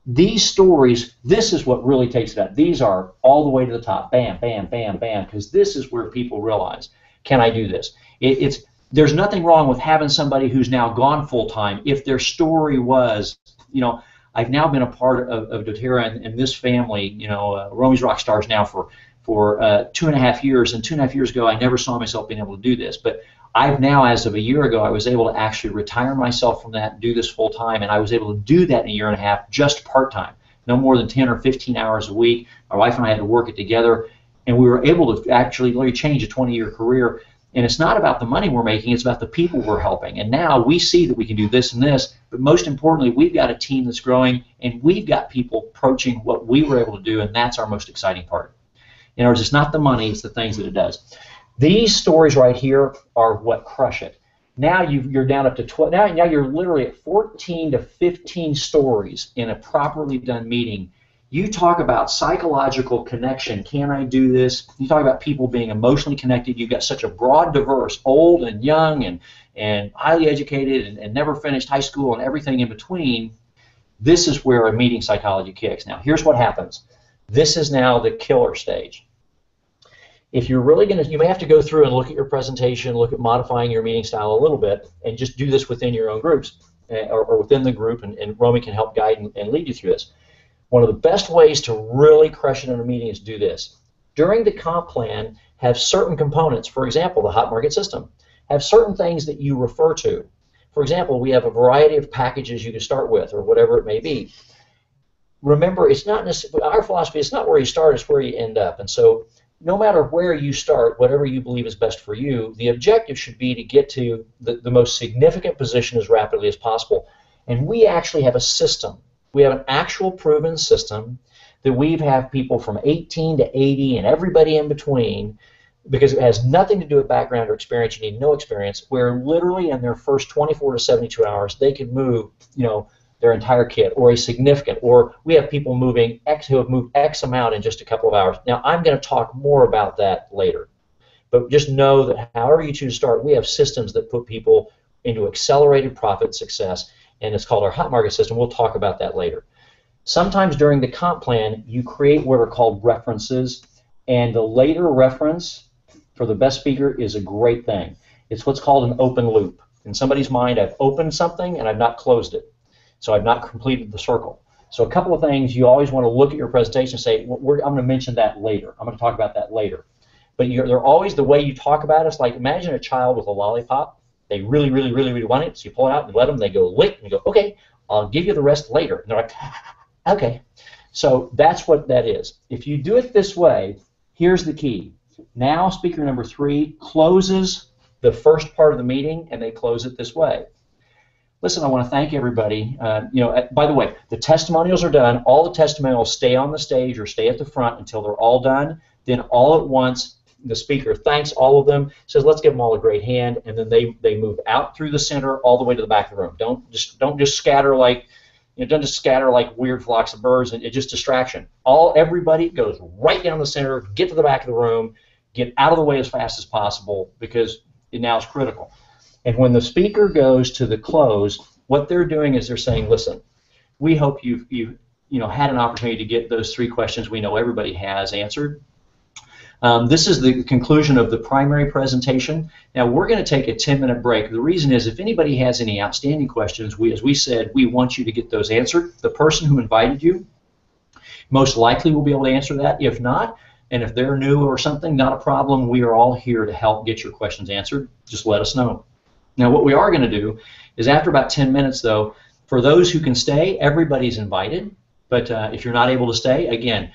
these stories, this is what really takes it out. These are all the way to the top, bam, bam, bam, bam, because this is where people realize, can I do this? There's nothing wrong with having somebody who's now gone full-time if their story was, I've now been a part of doTERRA and this family, Romy's Rock Stars now for for 2.5 years, and 2.5 years ago I never saw myself being able to do this. But I've now, as of a year ago, I was able to actually retire myself from that and do this full time, and I was able to do that in a year and a half just part-time, no more than 10 or 15 hours a week. My wife and I had to work it together, and we were able to actually really change a 20-year career. And it's not about the money we're making, it's about the people we're helping. And now we see that we can do this and this, but most importantly, we've got a team that's growing, and we've got people approaching what we were able to do, and that's our most exciting part. In other words, it's not the money, it's the things that it does. These stories right here are what crush it. Now you're down up to 12. Now you're literally at 14 to 15 stories in a properly done meeting. You talk about psychological connection. Can I do this? You talk about people being emotionally connected. You've got such a broad, diverse, old and young and highly educated and never finished high school and everything in between. This is where a meeting psychology kicks. Now, here's what happens. This is now the killer stage. If you're really going to, you may have to go through and look at your presentation, look at modifying your meeting style a little bit, and just do this within your own groups or within the group, and Romy can help guide and lead you through this. One of the best ways to really crush it in a meeting is do this. During the comp plan, have certain components. For example, the hot market system. Have certain things that you refer to. For example, we have a variety of packages you can start with, or whatever it may be. Remember, it's not necessarily, our philosophy, it's not where you start, it's where you end up. And so no matter where you start, whatever you believe is best for you, the objective should be to get to the most significant position as rapidly as possible. And we actually have a system. We have an actual proven system that we have people from 18 to 80 and everybody in between, because it has nothing to do with background or experience. You need no experience, where literally in their first 24 to 72 hours, they can move, their entire kit, or a significant, or we have people moving X who have moved X amount in just a couple of hours. Now, I'm going to talk more about that later, but just know that however you choose to start, we have systems that put people into accelerated profit success, and it's called our hot market system. We'll talk about that later. Sometimes during the comp plan, you create what are called references, and the later reference for the best speaker is a great thing. It's what's called an open loop. In somebody's mind, I've opened something and I've not closed it. So I've not completed the circle. So a couple of things you always want to look at your presentation and say, I'm going to mention that later. I'm going to talk about that later. But they're always, the way you talk about it, it's like, imagine a child with a lollipop. They really, really, really, really want it, so you pull it out and let them. They go lick, and you go, okay, I'll give you the rest later. And they're like, okay. So that's what that is. If you do it this way, here's the key. Now speaker number 3 closes the first part of the meeting, and they close it this way. Listen, I want to thank everybody. By the way, the testimonials are done. All the testimonials stay on the stage or stay at the front until they're all done. Then all at once, the speaker thanks all of them, says, let's give them all a great hand, and then they move out through the center all the way to the back of the room. Don't just scatter like weird flocks of birds, and it's just distraction. Everybody goes right down the center, get to the back of the room, get out of the way as fast as possible, because now it's critical. And when the speaker goes to the close, what they're doing is they're saying, listen, we hope you've had an opportunity to get those 3 questions we know everybody has answered. This is the conclusion of the primary presentation. Now we're going to take a 10-minute break. The reason is, if anybody has any outstanding questions, as we said, we want you to get those answered. The person who invited you most likely will be able to answer that. If not, and if they're new or something, not a problem. We are all here to help get your questions answered. Just let us know. Now what we are going to do is, after about 10 minutes though, for those who can stay, everybody's invited. But if you're not able to stay, again,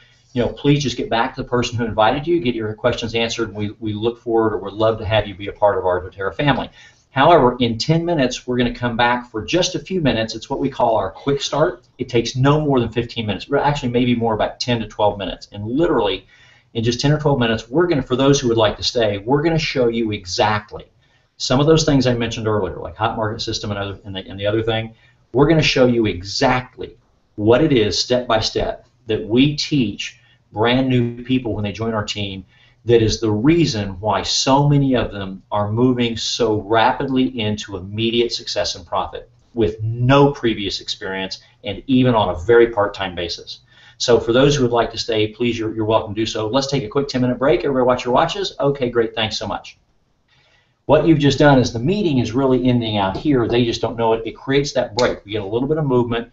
please just get back to the person who invited you, get your questions answered. We look forward, or would love to have you be a part of our doTERRA family. However, in 10 minutes, we're going to come back for just a few minutes. It's what we call our quick start. It takes no more than 15 minutes. Actually, maybe more, about 10 to 12 minutes. And literally, in just 10 or 12 minutes, we're going to, for those who would like to stay, we're going to show you exactly some of those things I mentioned earlier, like hot market system and the other thing. We're going to show you exactly what it is, step by step, that we teach brand new people when they join our team, that is the reason why so many of them are moving so rapidly into immediate success and profit with no previous experience, and even on a very part-time basis. So for those who would like to stay, please, you're welcome to do so. Let's take a quick 10-minute break. Everybody watch your watches. Okay, great. Thanks so much. What you've just done is the meeting is really ending out here. They just don't know it. It creates that break. We get a little bit of movement.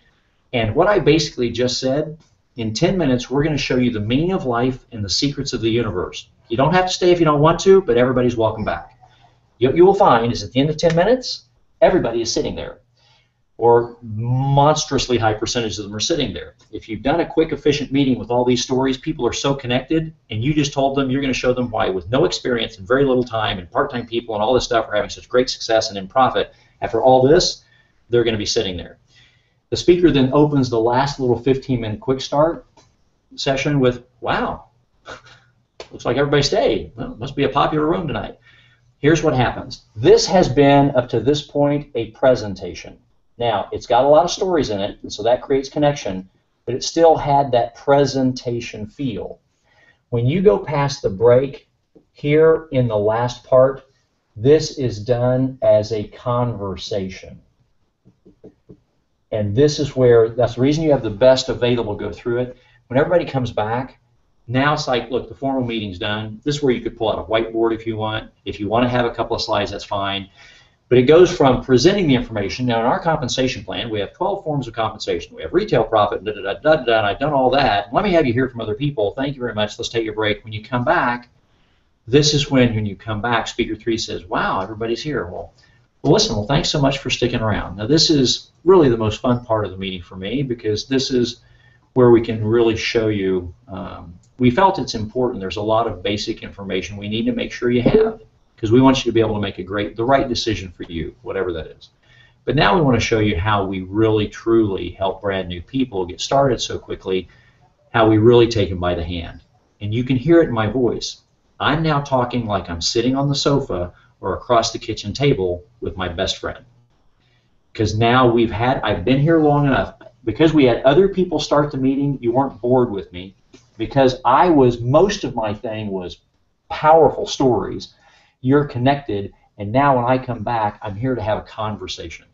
And what I basically just said in 10 minutes, we're going to show you the meaning of life and the secrets of the universe. You don't have to stay if you don't want to, but everybody's welcome back. What you will find is at the end of 10 minutes, everybody is sitting there, or monstrously high percentage of them are sitting there. If you've done a quick, efficient meeting with all these stories, people are so connected, and you just told them you're going to show them why, with no experience and very little time and part-time people and all this stuff, are having such great success and in profit. After all this, they're going to be sitting there. The speaker then opens the last little 15-minute quick start session with, wow, looks like everybody stayed. Well, it must be a popular room tonight. Here's what happens. This has been, up to this point, a presentation. Now, it's got a lot of stories in it, and so that creates connection, but it still had that presentation feel. When you go past the break, here in the last part, this is done as a conversation. And this is where, that's the reason you have the best available go through it. When everybody comes back, now it's like, look, the formal meeting's done. This is where you could pull out a whiteboard if you want. If you want to have a couple of slides, that's fine. But it goes from presenting the information. Now, in our compensation plan, we have 12 forms of compensation. We have retail profit, and I've done all that. Let me have you hear from other people. Thank you very much. Let's take your break. When you come back, this is when you come back, Speaker 3 says, wow, everybody's here. Well, listen, well, thanks so much for sticking around. Now, this is really the most fun part of the meeting for me, because this is where we can really show you. We felt it's important. There's a lot of basic information we need to make sure you have, because we want you to be able to make the right decision for you, whatever that is. But now we want to show you how we really, truly help brand new people get started so quickly, how we really take them by the hand. And you can hear it in my voice. I'm now talking like I'm sitting on the sofa or across the kitchen table with my best friend. Because now I've been here long enough. Because we had other people start the meeting, you weren't bored with me. Because most of my thing was powerful stories. You're connected, and now when I come back, I'm here to have a conversation.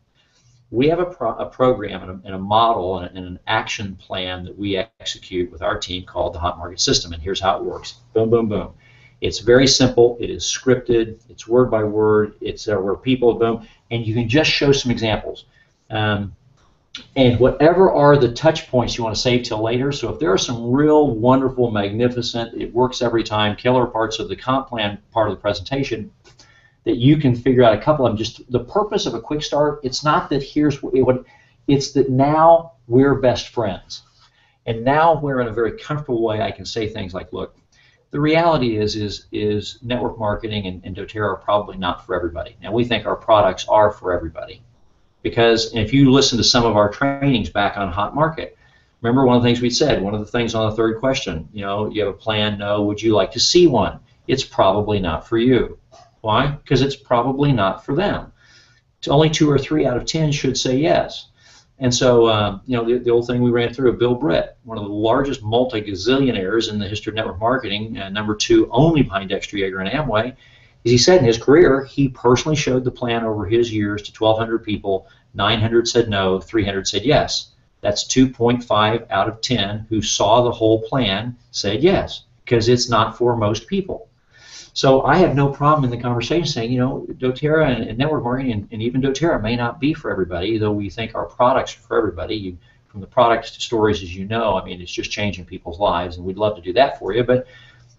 We have a program and a model and an action plan that we execute with our team called the Hot Market System, and here's how it works. Boom, boom, boom. It's very simple. It is scripted. It's word by word. It's where people, boom, and you can just show some examples. And whatever are the touch points you want to save till later, so if there are some real wonderful, magnificent, it works every time, killer parts of the comp plan part of the presentation, that you can figure out a couple of them. Just the purpose of a quick start, it's not that it's that now we're best friends. And now we're in a very comfortable way. I can say things like, look, the reality is network marketing and doTERRA are probably not for everybody. Now, we think our products are for everybody. Because if you listen to some of our trainings back on Hot Market, remember one of the things we said, one of the things on the third question, you have a plan, no, would you like to see one? It's probably not for you. Why? Because it's probably not for them. It's only 2 or 3 out of 10 should say yes. And so, the old thing we ran through of Bill Britt, one of the largest multi-gazillionaires in the history of network marketing, number 2 only behind Dexter Yeager and Amway, as he said in his career, he personally showed the plan over his years to 1,200 people. 900 said no, 300 said yes. That's 2.5 out of 10 who saw the whole plan said yes, because it's not for most people. So I have no problem in the conversation saying, doTERRA and network marketing and even doTERRA may not be for everybody, though we think our products are for everybody. From the product stories, as you know, it's just changing people's lives, and we'd love to do that for you. But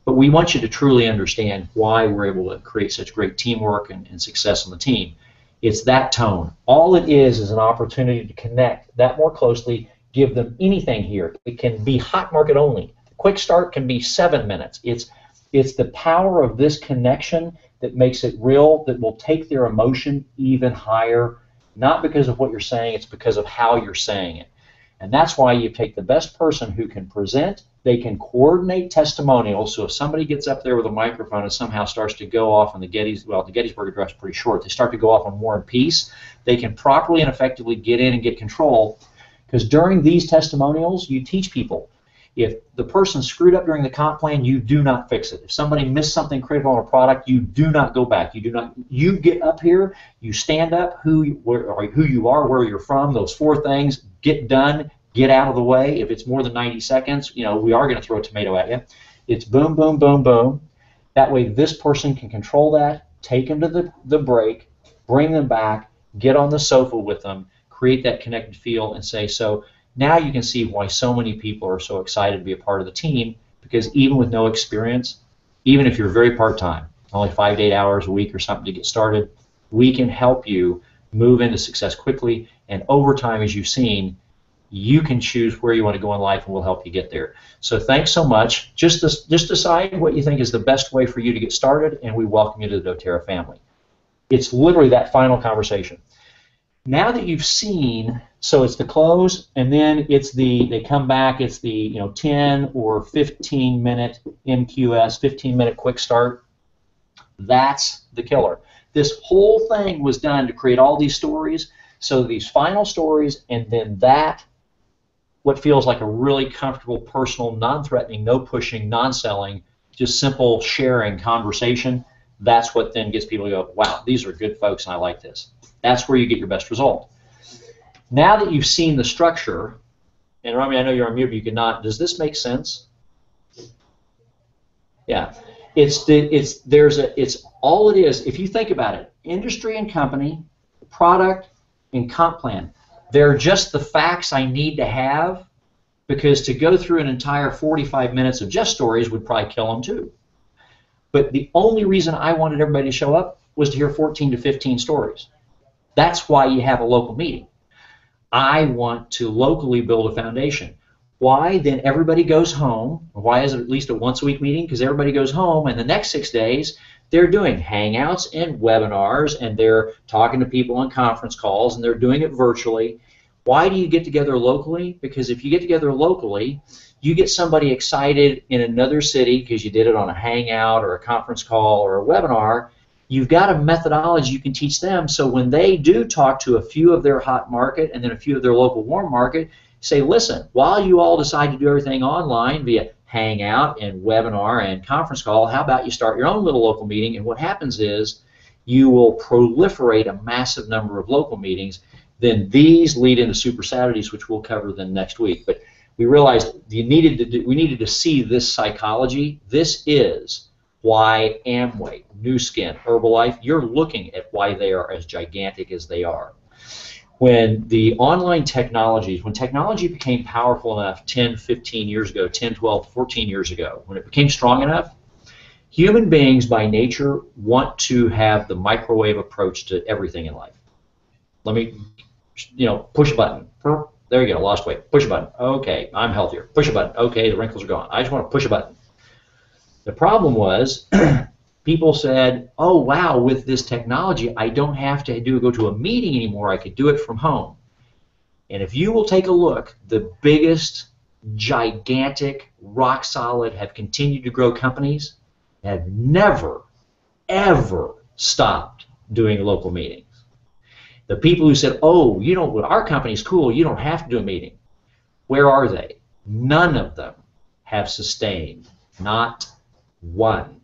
we want you to truly understand why we're able to create such great teamwork and success on the team. It's that tone. All it is an opportunity to connect that more closely, give them anything here. It can be Hot Market only. The quick start can be 7 minutes. It's the power of this connection that makes it real, that will take their emotion even higher, not because of what you're saying, it's because of how you're saying it. And that's why you take the best person who can present. They can coordinate testimonials, so if somebody gets up there with a microphone and somehow starts to go off on the Gettysburg Address is pretty short, they start to go off on War and Peace, they can properly and effectively get in and get control, because during these testimonials, you teach people. If the person screwed up during the comp plan, you do not fix it. If somebody missed something critical on a product, you do not go back. You get up here, you stand up, who you are, where you're from, those 4 things, get done, get out of the way. If it's more than 90 seconds, we are going to throw a tomato at you. It's boom, boom, boom, boom. That way this person can control that, take them to the break, bring them back, get on the sofa with them, create that connected feel, and say, so Now you can see why so many people are so excited to be a part of the team, because even with no experience, even if you're very part-time, only 5 to 8 hours a week or something to get started, we can help you move into success quickly, and over time, as you've seen, you can choose where you want to go in life, and we'll help you get there. So thanks so much. Just decide what you think is the best way for you to get started, and we welcome you to the doTERRA family. It's literally that final conversation. Now that you've seen, so it's the close, and then it's they come back, it's the 10 or 15-minute MQS, 15-minute quick start. That's the killer. This whole thing was done to create all these stories, so these final stories, and then that, what feels like a really comfortable, personal, non-threatening, no pushing, non-selling, just simple sharing conversation, that's what then gets people to go, wow, these are good folks and I like this. That's where you get your best result. Now that you've seen the structure, and Rami, I know you're on mute, but you cannot, does this make sense? Yeah. It's all it is, if you think about it, industry and company, product and comp plan, they're just the facts I need to have, because to go through an entire 45 minutes of just stories would probably kill them too. But the only reason I wanted everybody to show up was to hear 14 to 15 stories. That's why you have a local meeting. I want to locally build a foundation. Why? Then everybody goes home. Why is it at least a once-a-week meeting? Because everybody goes home, and the next 6 days, they're doing hangouts and webinars, and they're talking to people on conference calls, and they're doing it virtually. Why do you get together locally? Because if you get together locally, you get somebody excited in another city because you did it on a hangout or a conference call or a webinar. You've got a methodology you can teach them, so when they do talk to a few of their hot market and then a few of their local warm market, say, listen, while you all decide to do everything online via hangout and webinar and conference call, how about you start your own little local meeting? And what happens is you will proliferate a massive number of local meetings. Then these lead into Super Saturdays, which we'll cover then next week. But we realized we needed to see this psychology. This is why Amway, Nu Skin, Herbalife, you're looking at why they are as gigantic as they are. When the online technologies, when technology became powerful enough 10, 15 years ago, 10, 12, 14 years ago, when it became strong enough, human beings by nature want to have the microwave approach to everything in life. Let me, push a button. There you go, lost weight. Push a button. Okay, I'm healthier. Push a button. Okay, the wrinkles are gone. I just want to push a button. The problem was people said, oh, wow, with this technology, I don't have to go to a meeting anymore. I could do it from home. And if you will take a look, the biggest, gigantic, rock solid, have continued to grow companies have never, ever stopped doing local meetings. The people who said, oh, our company's cool, you don't have to do a meeting. Where are they? None of them have sustained, not one.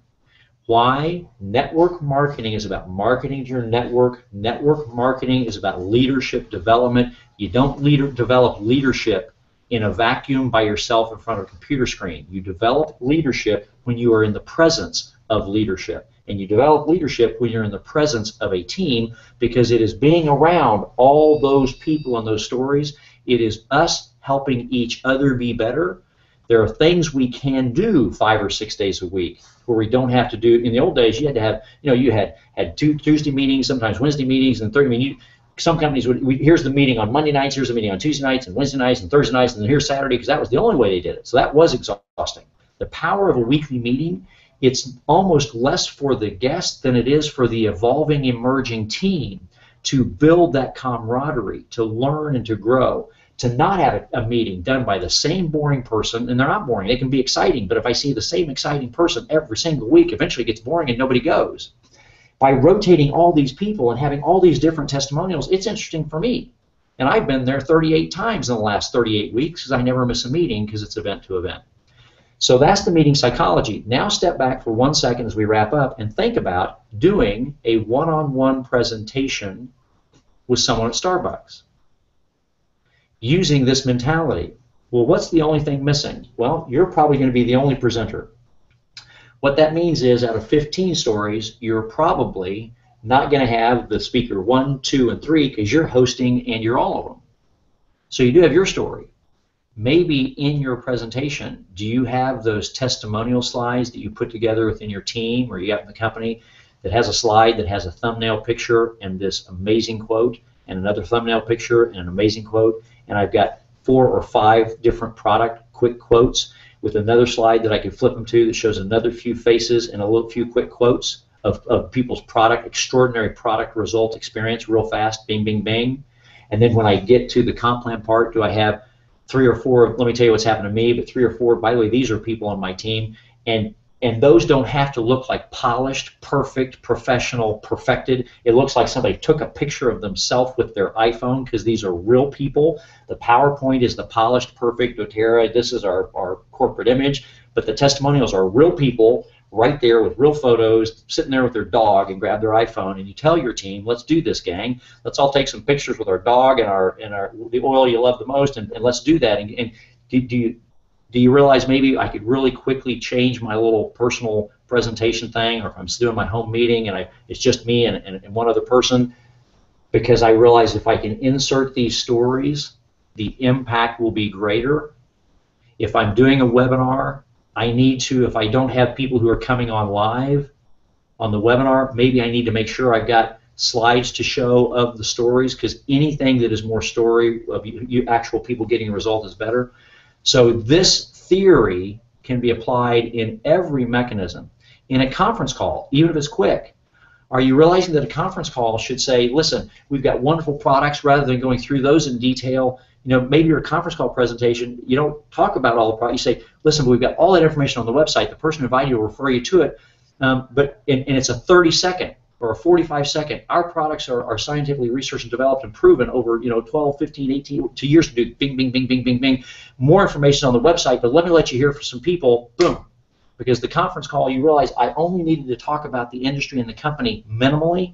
Why? Network marketing is about marketing to your network. Network marketing is about leadership development. You don't develop leadership in a vacuum by yourself in front of a computer screen. You develop leadership when you are in the presence of leadership. And you develop leadership when you're in the presence of a team, because it is being around all those people and those stories. It is us helping each other be better. There are things we can do 5 or 6 days a week where we don't have to do. In the old days, you had to have, you had Tuesday meetings, sometimes Wednesday meetings, and some companies would, here's the meeting on Monday nights, here's the meeting on Tuesday nights, and Wednesday nights, and Thursday nights, and then here's Saturday, because that was the only way they did it. So that was exhausting. The power of a weekly meeting, it's almost less for the guest than it is for the evolving, emerging team to build that camaraderie, to learn and to grow. To not have a meeting done by the same boring person, and they're not boring, they can be exciting, but if I see the same exciting person every single week, eventually it gets boring and nobody goes. By rotating all these people and having all these different testimonials, it's interesting for me. And I've been there 38 times in the last 38 weeks because I never miss a meeting because it's event to event. So that's the meeting psychology. Now step back for 1 second as we wrap up and think about doing a one-on-one presentation with someone at Starbucks. Using this mentality. Well, what's the only thing missing? Well, you're probably going to be the only presenter. What that means is out of 15 stories, you're probably not going to have the speaker 1, 2, and 3 because you're hosting and you're all of them. So you do have your story. maybe in your presentation, do you have those testimonial slides that you put together within your team or you got in the company that has a slide that has a thumbnail picture and this amazing quote and another thumbnail picture and an amazing quote, and I've got 4 or 5 different product quick quotes with another slide that I can flip them to that shows another few faces and a little few quick quotes of people's product, extraordinary product result experience real fast, bing, bing, bing. And then when I get to the comp plan part, do I have 3 or 4, let me tell you what's happened to me, but 3 or 4, by the way, these are people on my team, and those don't have to look like polished, perfect, professional, perfected. It looks like somebody took a picture of themselves with their iPhone because these are real people. The PowerPoint is the polished, perfect doTERRA. This is our corporate image, but the testimonials are real people right there with real photos, sitting there with their dog and grab their iPhone, and you tell your team, let's do this, gang. Let's all take some pictures with our dog and the oil you love the most, and let's do that. And do you realize maybe I could really quickly change my little personal presentation thing, or if I'm doing my home meeting and it's just me and one other person, because I realize if I can insert these stories, the impact will be greater. If I'm doing a webinar, I need to, if I don't have people who are coming on live on the webinar, maybe I need to make sure I've got slides to show of the stories, because anything that is more story of you actual people getting a result is better. So this theory can be applied in every mechanism. In a conference call, even if it's quick, are you realizing that a conference call should say, listen, we've got wonderful products, rather than going through those in detail? You know, maybe your conference call presentation, you don't talk about all the products. You say, listen, but we've got all that information on the website. The person who invited you will refer you to it. And it's a 30-second or a 45-second. Our products are scientifically researched and developed and proven over 12, 15, 18 2 years to do bing, bing, bing, bing, bing, bing. More information on the website, but let me let you hear from some people. Boom. Because the conference call, you realize I only needed to talk about the industry and the company minimally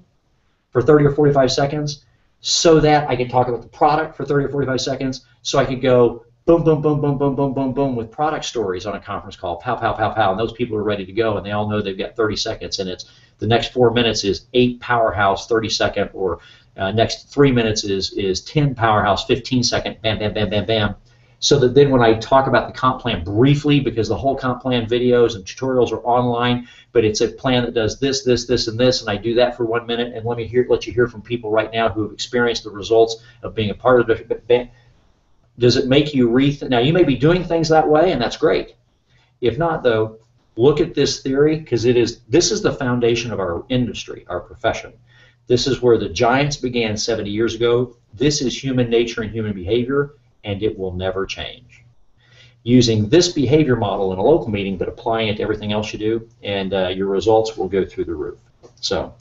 for 30 or 45 seconds so that I could talk about the product for 30 or 45 seconds, so I could go boom, boom, boom, boom, boom, boom, boom, boom with product stories on a conference call, pow, pow, pow, pow, and those people are ready to go, and they all know they've got 30 seconds, and it's the next 4 minutes is 8 powerhouse 30-second, or next 3 minutes is 10 powerhouse 15-second, bam, bam, bam, bam, bam. So that then when I talk about the comp plan briefly, because the whole comp plan videos and tutorials are online, but it's a plan that does this, this, this, and this, and I do that for 1 minute, and let you hear from people right now who have experienced the results of being a part of it. Does it make you rethink? Now, you may be doing things that way, and that's great. If not, though, look at this theory, because this is the foundation of our industry, our profession. This is where the giants began 70 years ago. This is human nature and human behavior, and it will never change. Using this behavior model in a local meeting, but applying it to everything else you do, and your results will go through the roof. So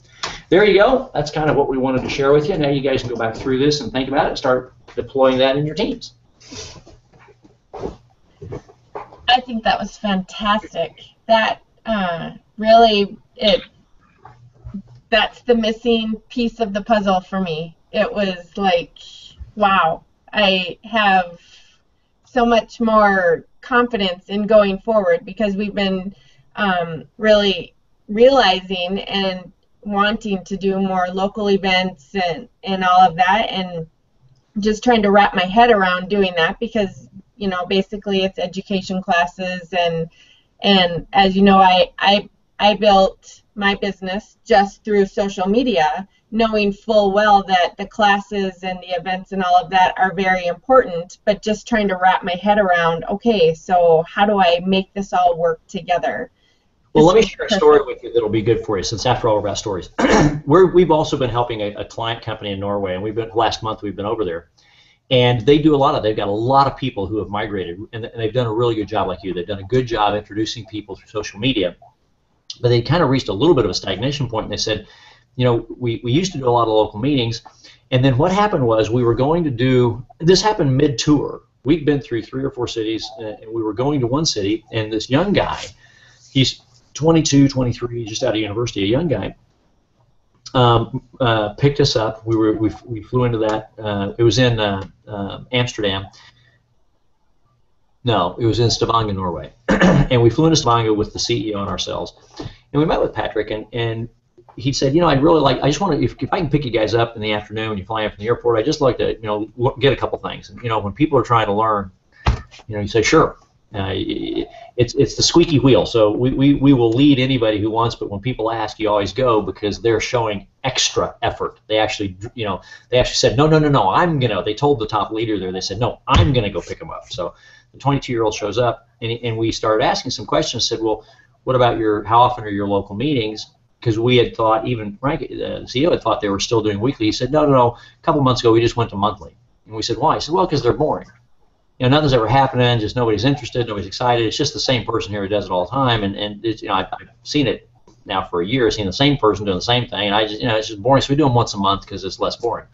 there you go. That's kind of what we wanted to share with you. Now you guys can go back through this and think about it and start deploying that in your teams. I think that was fantastic. That really, that's the missing piece of the puzzle for me. It was like, wow, I have so much more confidence in going forward, because we've been really realizing and wanting to do more local events and all of that, and just trying to wrap my head around doing that, because basically it's education classes, and as you know, I built my business just through social media, knowing full well that the classes and the events and all of that are very important, but just trying to wrap my head around, okay, so how do I make this all work together? Well, let me share a story with you that'll be good for you, since after all, we're about stories. We've also been helping a client company in Norway, and last month we've been over there. And they've got a lot of people who have migrated, and they've done a really good job like you. They've done a good job introducing people through social media. But they kind of reached a little bit of a stagnation point, and they said, we used to do a lot of local meetings, and then what happened was we were going to do, this happened mid-tour. We'd been through 3 or 4 cities, and we were going to one city, and this young guy, he's 22, 23, just out of university, a young guy, picked us up. We flew into that. It was in Amsterdam. No, it was in Stavanger, Norway. And we flew into Stavanger with the CEO and ourselves. And we met with Patrick, and he said, I'd really like, I just want to, if I can pick you guys up in the afternoon when you fly up from the airport, I'd just like to, get a couple things. And, when people are trying to learn, You say, sure. It's the squeaky wheel. So we will lead anybody who wants, but when people ask, you always go because they're showing extra effort. They actually, they actually said, no, they told the top leader there, they said, no, I'm going to go pick them up. So the 22-year-old shows up, and we started asking some questions, said, well, what about how often are your local meetings? Because we had thought, even Frank, the CEO, had thought they were still doing weekly. He said, no, a couple months ago we just went to monthly. And we said, why? He said, well, because they're boring. Nothing's ever happening, just nobody's interested, nobody's excited. It's just the same person here who does it all the time, and it's, I've seen it now for a year, seen the same person doing the same thing, and it's just boring, so we do them once a month because it's less boring.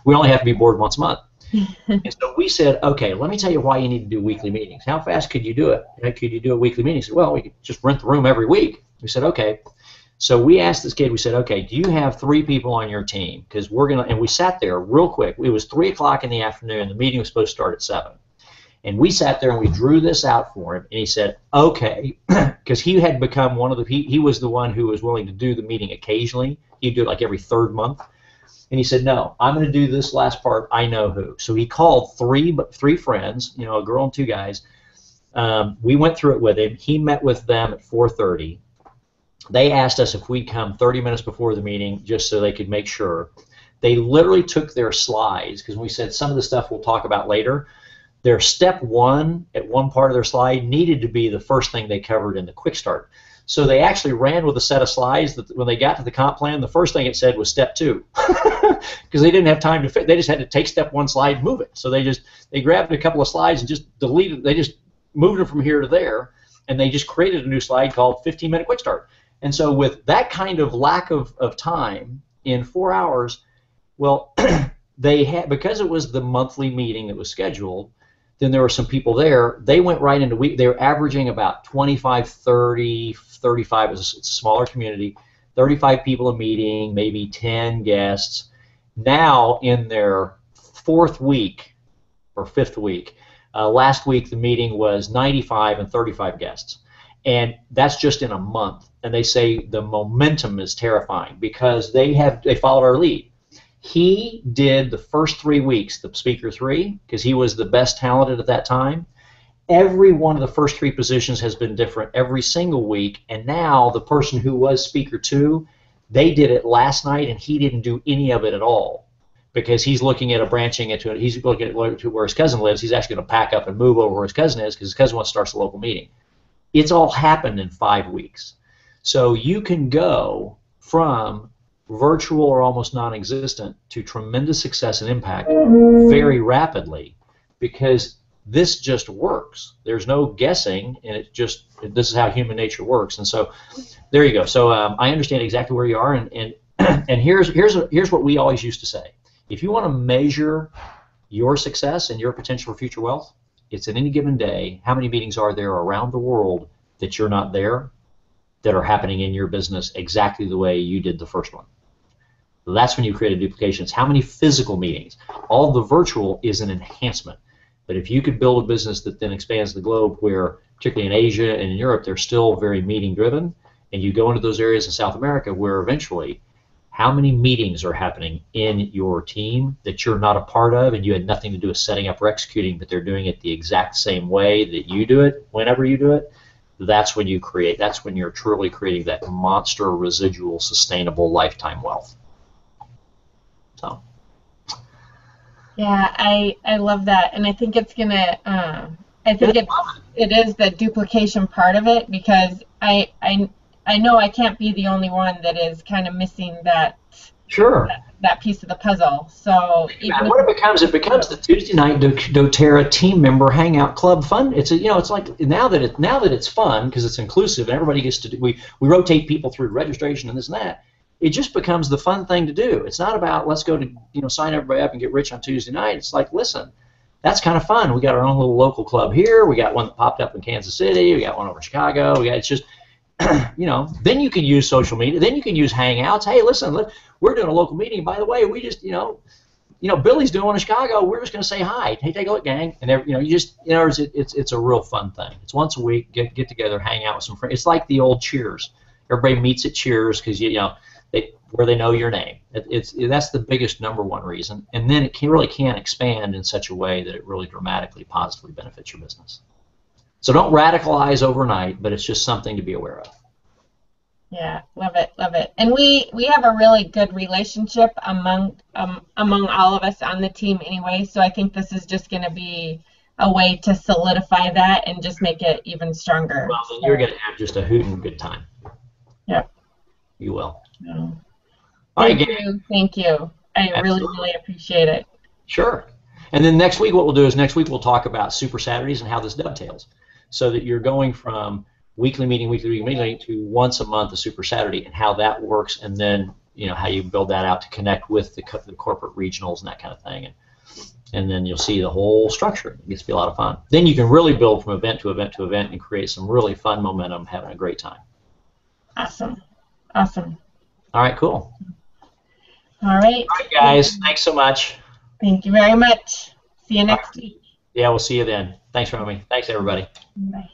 We only have to be bored once a month. And so we said, okay, let me tell you why you need to do weekly meetings. How fast could you do it? Could you do a weekly meeting? He said, well, we could just rent the room every week. We said, okay. So we asked this kid, we said, okay, do you have 3 people on your team? Because and we sat there real quick. It was 3 o'clock in the afternoon. The meeting was supposed to start at 7. And we sat there and we drew this out for him, and he said, okay, because he had become he was the one who was willing to do the meeting occasionally. He'd do it like every 3rd month. And he said, no, I'm going to do this last part, I know who. So he called 3 friends, a girl and 2 guys. We went through it with him. He met with them at 4:30. They asked us if we'd come 30 minutes before the meeting just so they could make sure. They literally took their slides, because we said some of the stuff we'll talk about later. Their step 1 at one part of their slide needed to be the first thing they covered in the quick start. So they actually ran with a set of slides that when they got to the comp plan, the first thing it said was step 2, because they didn't have time to fit. They just had to take step 1 slide and move it. So they grabbed a couple of slides and just deleted. They just moved them from here to there, and they just created a new slide called 15-minute quick start. And so with that kind of lack of time in 4 hours, well, they had, because it was the monthly meeting that was scheduled. Then there were some people there. They went right into week. They were averaging about 25, 30, 35. It's a smaller community. 35 people a meeting, maybe 10 guests. Now in their 4th week or 5th week, last week the meeting was 95 and 35 guests, and that's just in a month. And they say the momentum is terrifying because they followed our lead. He did the first 3 weeks, the speaker 3, because he was the best talented at that time. Every one of the first 3 positions has been different every single week, and now the person who was speaker 2, they did it last night, and he didn't do any of it at all because he's looking at branching into it. He's looking at where his cousin lives. He's actually going to pack up and move over where his cousin is because his cousin wants to start a local meeting. It's all happened in 5 weeks. So you can go from virtual or almost non-existent to tremendous success and impact very rapidly because this just works. There's no guessing, and this is how human nature works. And so there you go. So I understand exactly where you are, and here's what we always used to say. If you want to measure your success and your potential for future wealth, it's in any given day, how many meetings are there around the world that you're not there that are happening in your business exactly the way you did the first one. That's when you create a duplication. It's how many physical meetings. All the virtual is an enhancement. But if you could build a business that then expands the globe where, particularly in Asia and in Europe, they're still very meeting driven, and you go into those areas in South America where eventually how many meetings are happening in your team that you're not a part of and you had nothing to do with setting up or executing, but they're doing it the exact same way that you do it whenever you do it. That's when you're truly creating that monster residual sustainable lifetime wealth. So. Yeah, I love that, and I think it's gonna. I think it is the duplication part of it because I know I can't be the only one that is kind of missing that. Sure. That piece of the puzzle. So what it becomes the Tuesday night doTERRA team member hangout club fun. It's it's like now that it's fun because it's inclusive and everybody gets to do. We rotate people through registration and this and that. It just becomes the fun thing to do. It's not about let's go to sign everybody up and get rich on Tuesday night. It's like, listen, that's kind of fun. We got our own little local club here. We got one that popped up in Kansas City. We got one over in Chicago. It's just then you can use social media. Then you can use Hangouts. Hey, listen, we're doing a local meeting. By the way, we just Billy's doing one in Chicago. We're just going to say hi. Hey, take a look, gang. And it's a real fun thing. It's once a week. Get together, hang out with some friends. It's like the old Cheers. Everybody meets at Cheers because where they know your name. That's the biggest #1 reason, and then it really can expand in such a way that it really dramatically positively benefits your business. So don't radicalize overnight, but it's just something to be aware of. Yeah, love it, love it. And we have a really good relationship among all of us on the team anyway, so I think this is just going to be a way to solidify that and just make it even stronger. Well, then you're going to have just a hootin' good time. Yep. You will. Yeah. Thank you. Thank you. I really appreciate it. Sure. And then next week, what we'll do is next week we'll talk about Super Saturdays and how this dovetails, so that you're going from weekly meeting to once a month a Super Saturday and how that works, and then how you build that out to connect with the corporate regionals and that kind of thing, and then you'll see the whole structure. It gets to be a lot of fun. Then you can really build from event to event to event and create some really fun momentum, having a great time. Awesome. All right, cool. All right, guys. Thanks so much. Thank you very much. See you next week. Yeah, we'll see you then. Thanks for having me. Thanks, everybody. Bye.